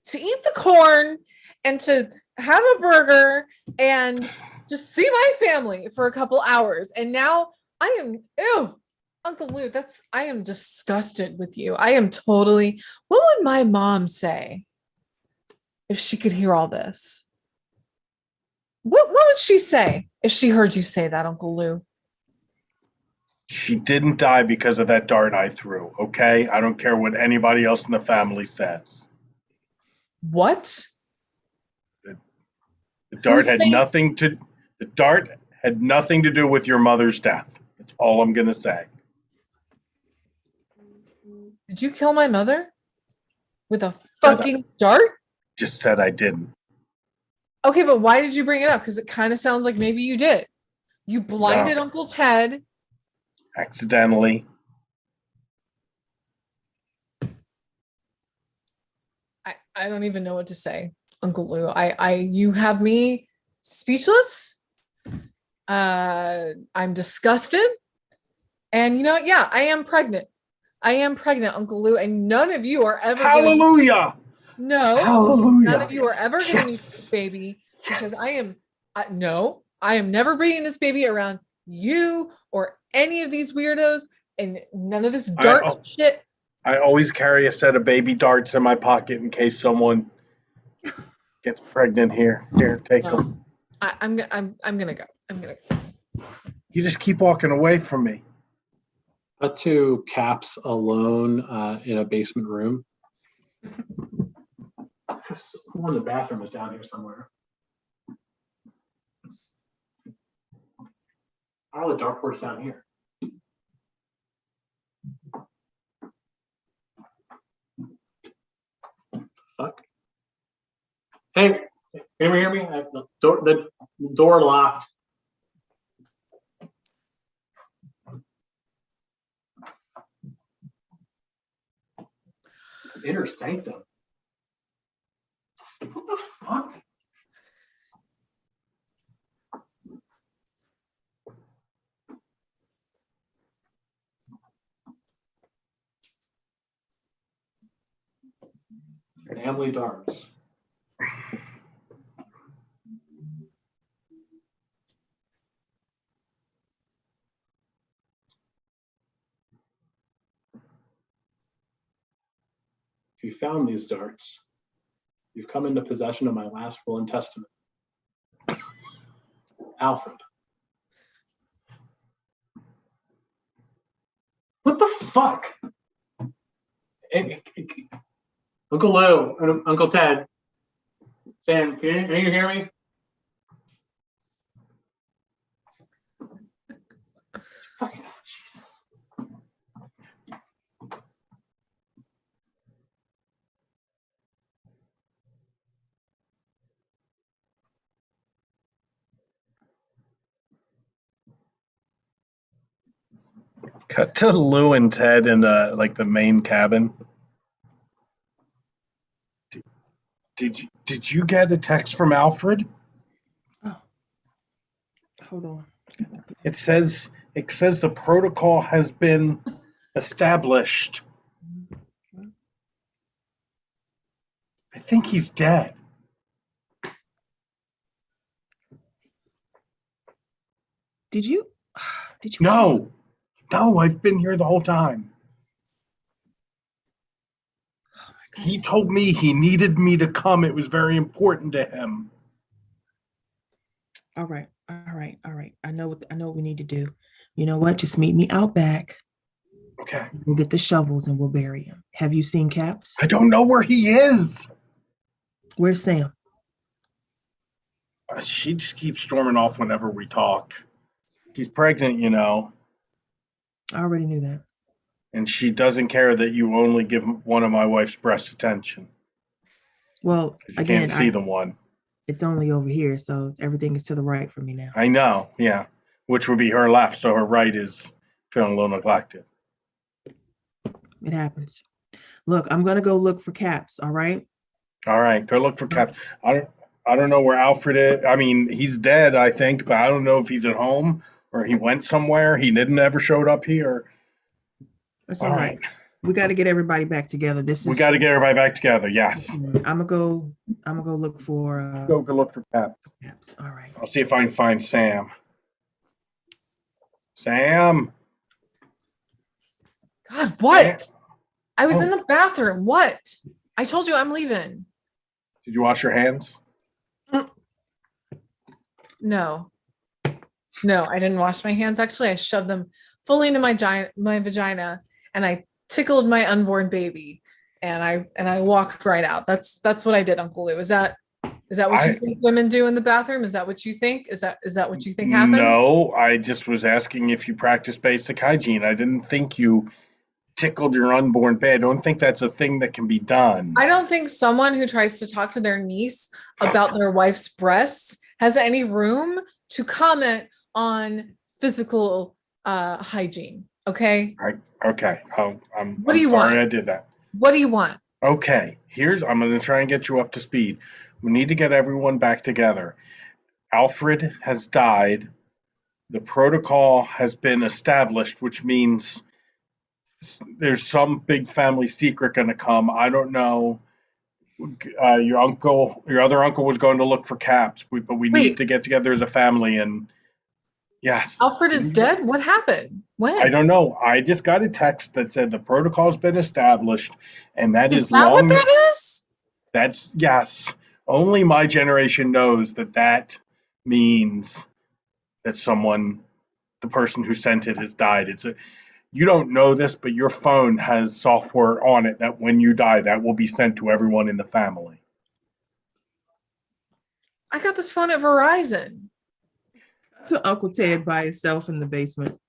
to eat the corn and to have a burger and just see my family for a couple hours. And now I am, ew, Uncle Lou, I am disgusted with you. I am totally, what would my mom say if she could hear all this? What would she say if she heard you say that, Uncle Lou? She didn't die because of that dart I threw, okay? I don't care what anybody else in the family says. What? The dart had nothing to do with your mother's death. That's all I'm gonna say. Did you kill my mother? With a fucking dart? Just said I didn't. Okay, but why did you bring it up? Because it kind of sounds like maybe you did. You blinded Uncle Ted. Accidentally. I don't even know what to say, Uncle Lou. You have me speechless. I'm disgusted. And you know what? Yeah, I am pregnant. Uncle Lou, and none of you are ever Hallelujah. Hallelujah. None of you are ever going to meet this baby because I am never bringing this baby around you or any of these weirdos and none of this dark shit. I always carry a set of baby darts in my pocket in case someone gets pregnant here. Here, take them. I'm gonna go. You just keep walking away from me. Cut to Caps alone in a basement room. One in the bathroom is down here somewhere. Oh, the dartboard's down here. Fuck. Hey, can you hear me? The door locked. Inner sanctum. What the fuck? Family darts. If you found these darts, you've come into possession of my last will and testament. Alfred. What the fuck? Uncle Lou and Uncle Ted. Sam, can you hear me? Jesus. Cut to Lou and Ted in the main cabin. Did you get a text from Alfred? Oh, hold on. It says the protocol has been established. I think he's dead. Did you? No, I've been here the whole time. He told me he needed me to come. It was very important to him. All right. I know what we need to do. You know what? Just meet me out back. Okay. We'll get the shovels and we'll bury him. Have you seen Caps? I don't know where he is. Where's Sam? She just keeps storming off whenever we talk. She's pregnant, you know. I already knew that. And she doesn't care that you only give one of my wife's breasts attention. Well, you can't see the one. It's only over here, so everything is to the right for me now. I know, yeah. Which would be her left, so her right is feeling a little neglected. It happens. Look, I'm gonna go look for Caps, all right? All right, go look for Caps. I don't know where Alfred is. I mean, he's dead, I think, but I don't know if he's at home or he went somewhere. He never showed up here. That's all right. We got to get everybody back together. We got to get everybody back together. Yes. I'm gonna go look for. Go look for Cap. Caps. All right. I'll see if I can find Sam. Sam. God, what? Sam? I was in the bathroom. What? I told you I'm leaving. Did you wash your hands? No, I didn't wash my hands. Actually, I shoved them fully into my vagina, and I tickled my unborn baby, and I walked right out. That's what I did, Uncle Lou. Is that what you think women do in the bathroom? Is that what you think? Is that what you think happened? No, I just was asking if you practice basic hygiene. I didn't think you tickled your unborn baby. I don't think that's a thing that can be done. I don't think someone who tries to talk to their niece about their wife's breasts has any room to comment on physical hygiene. Okay. Okay. I'm What do you sorry want? I did that. What do you want? Okay. I'm going to try and get you up to speed. We need to get everyone back together. Alfred has died. The protocol has been established, which means there's some big family secret going to come. I don't know. Your other uncle was going to look for Caps, but we need to get together as a family. And yes, Alfred is dead. What happened? When? I don't know. I just got a text that said the protocol's been established, and that is that long. What that is? That's yes. Only my generation knows that means that the person who sent it has died. You don't know this, but your phone has software on it that when you die, that will be sent to everyone in the family. I got this phone at Verizon. To Uncle Ted by himself in the basement.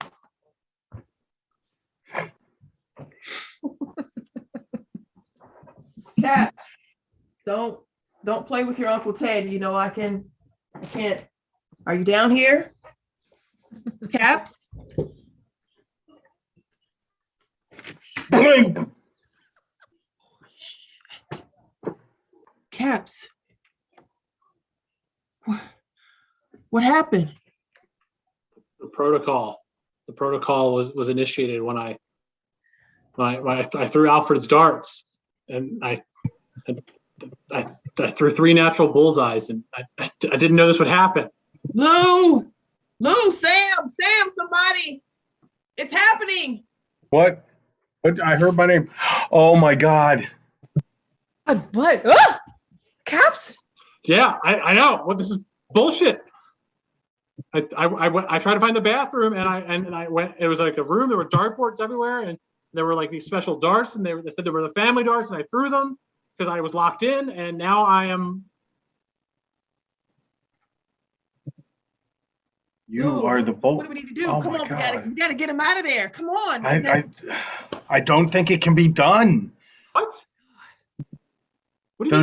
Cat, don't play with your Uncle Ted. You know I can't. Are you down here? Caps? Caps. What happened? The protocol was initiated when I threw Alfred's darts, and I threw 3 natural bullseyes, and I didn't know this would happen. Lou, Sam, somebody, it's happening. What? I heard my name. Oh my God. What? Caps? Yeah, I know. Well, this is bullshit. I tried to find the bathroom, and I went. It was like a room. There were dartboards everywhere, and there were like these special darts, and they said they were the family darts, and I threw them because I was locked in, and now I am. You are the bull. What do we need to do? Oh Come my on, God. we gotta get him out of there. Come on. I don't think it can be done. What? What do you mean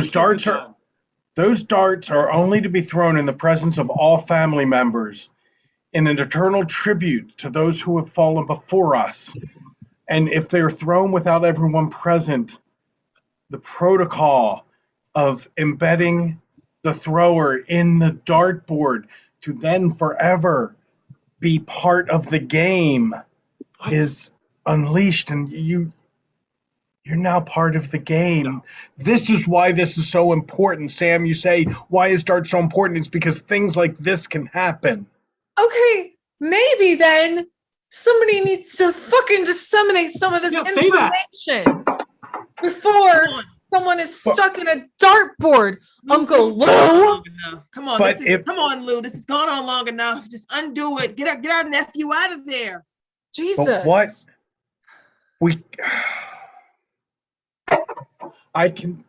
Those darts are only to be thrown in the presence of all family members in an eternal tribute to those who have fallen before us. And if they're thrown without everyone present, the protocol of embedding the thrower in the dartboard to then forever be part of the game is unleashed, and you're now part of the game. No. This is why this is so important. Sam, you say, why is dart so important? It's because things like this can happen. Okay, maybe then somebody needs to fucking disseminate some of this information before someone is stuck in a dartboard. Uncle Lou. Come on, come on, Lou. This has gone on long enough. Just undo it. Get our nephew out of there. Jesus. But what? I can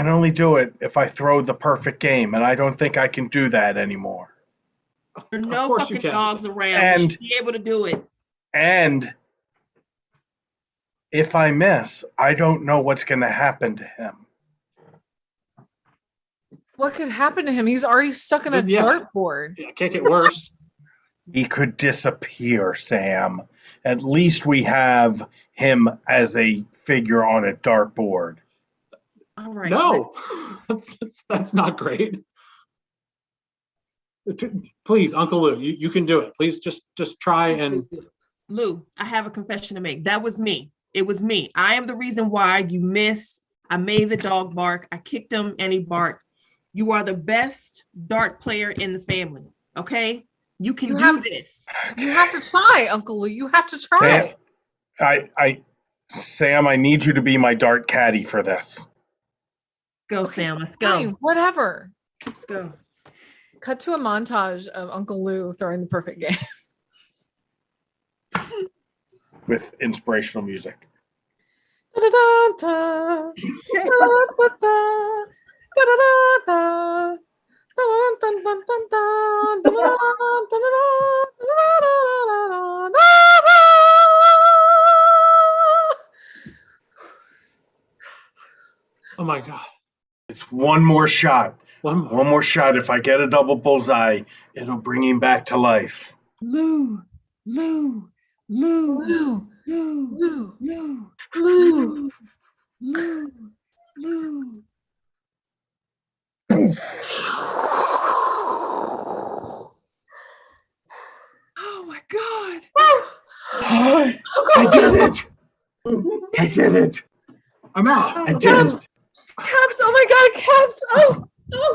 only do it if I throw the perfect game, and I don't think I can do that anymore. There are no fucking dogs around. And you should be able to do it. And if I miss, I don't know what's going to happen to him. What could happen to him? He's already stuck in a dartboard. Yeah, it can't get worse. He could disappear, Sam. At least we have him as a figure on a dartboard. All right. No, that's not great. Please, Uncle Lou, you can do it. Please just try and Lou, I have a confession to make. That was me. It was me. I am the reason why you missed. I made the dog bark. I kicked him and he barked. You are the best dart player in the family. Okay? You can do this. You have to try, Uncle Lou. You have to try. Sam, I need you to be my dart caddy for this. Go, Sam. Let's go. Fine, whatever. Let's go. Cut to a montage of Uncle Lou throwing the perfect game. With inspirational music. Da-da-da-da. Da-da-da-da. Da-da-da-da. Dun-dun-dun-dun-dun. Da-da-da-da-da-da-da-da-da-da-da. Oh my God. It's one more shot. One more shot. If I get a double bullseye, it'll bring him back to life. Lou, Lou, Lou, Lou, Lou, Lou, Lou, Lou. Lou, Lou. Oh my God. I did it. I did it. I'm out. I did it. Caps, oh my God, Caps. Oh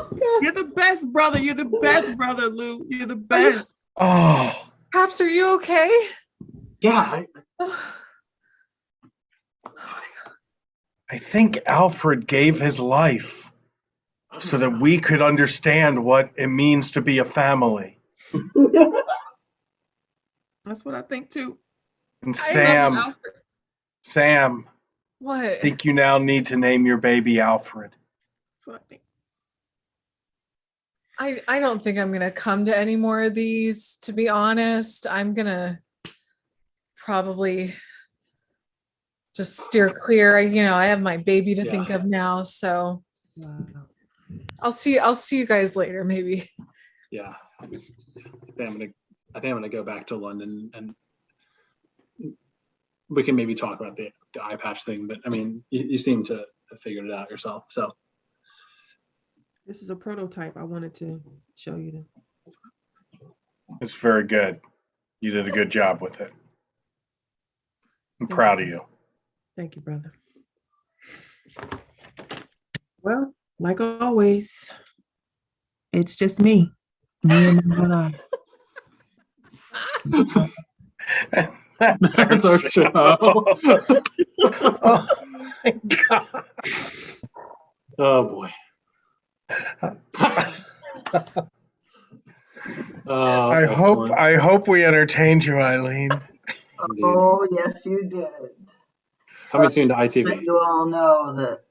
God. You're the best brother. You're the best brother, Lou. You're the best. Oh. Caps, are you okay? Yeah. I think Alfred gave his life so that we could understand what it means to be a family. That's what I think too. And I Sam, What? I think you now need to name your baby Alfred. That's what I think. I don't think I'm gonna come to any more of these, to be honest. I'm gonna probably just steer clear. I have my baby to think of now, so Wow. I'll see you guys later, maybe. Yeah. I think I'm gonna go back to London, and we can maybe talk about the eye patch thing. But I mean, you seem to have figured it out yourself. So This is a prototype. I wanted to show you them. It's very good. You did a good job with it. I'm proud of you. Thank you, brother. Well, like always, it's just me and my one eye. that's our show. Oh my God. Oh boy. I hope we entertained you, Eileen. Oh, yes, you did. Coming soon to But ITV. you all know that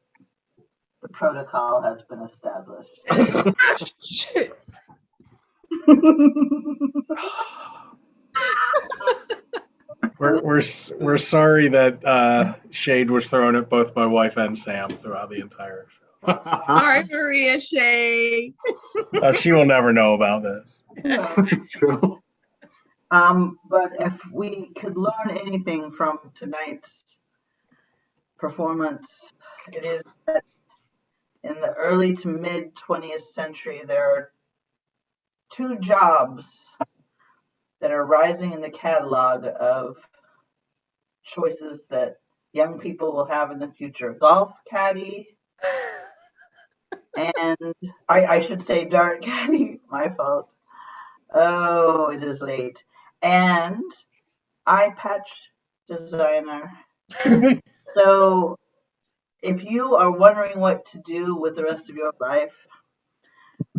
the protocol has been established. Shit. We're sorry that shade was thrown at both my wife and Sam throughout the entire show. All right, Maria Shea. She will never know about this. True. But if we could learn anything from tonight's performance, it is that in the early to mid 20th century, there are two jobs that are rising in the catalog of choices that young people will have in the future. Golf caddy, and I should say dart caddy, my fault. Oh, it is late. And eye patch designer. So if you are wondering what to do with the rest of your life,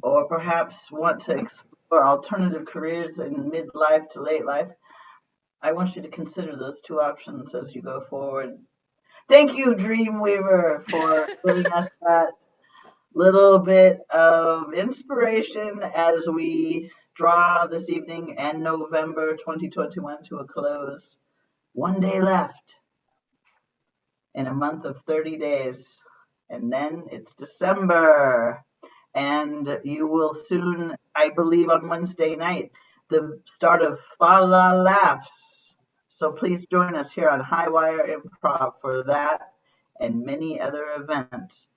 or perhaps want to explore alternative careers in midlife to late life, I want you to consider those two options as you go forward. Thank you, Dreamweaver, for giving us that little bit of inspiration as we draw this evening and November 2021 to a close. One day left in a month of 30 days, and then it's December. And you will soon, I believe on Wednesday night, the start of Fa La Laughs. So please join us here on Highwire Improv for that and many other events.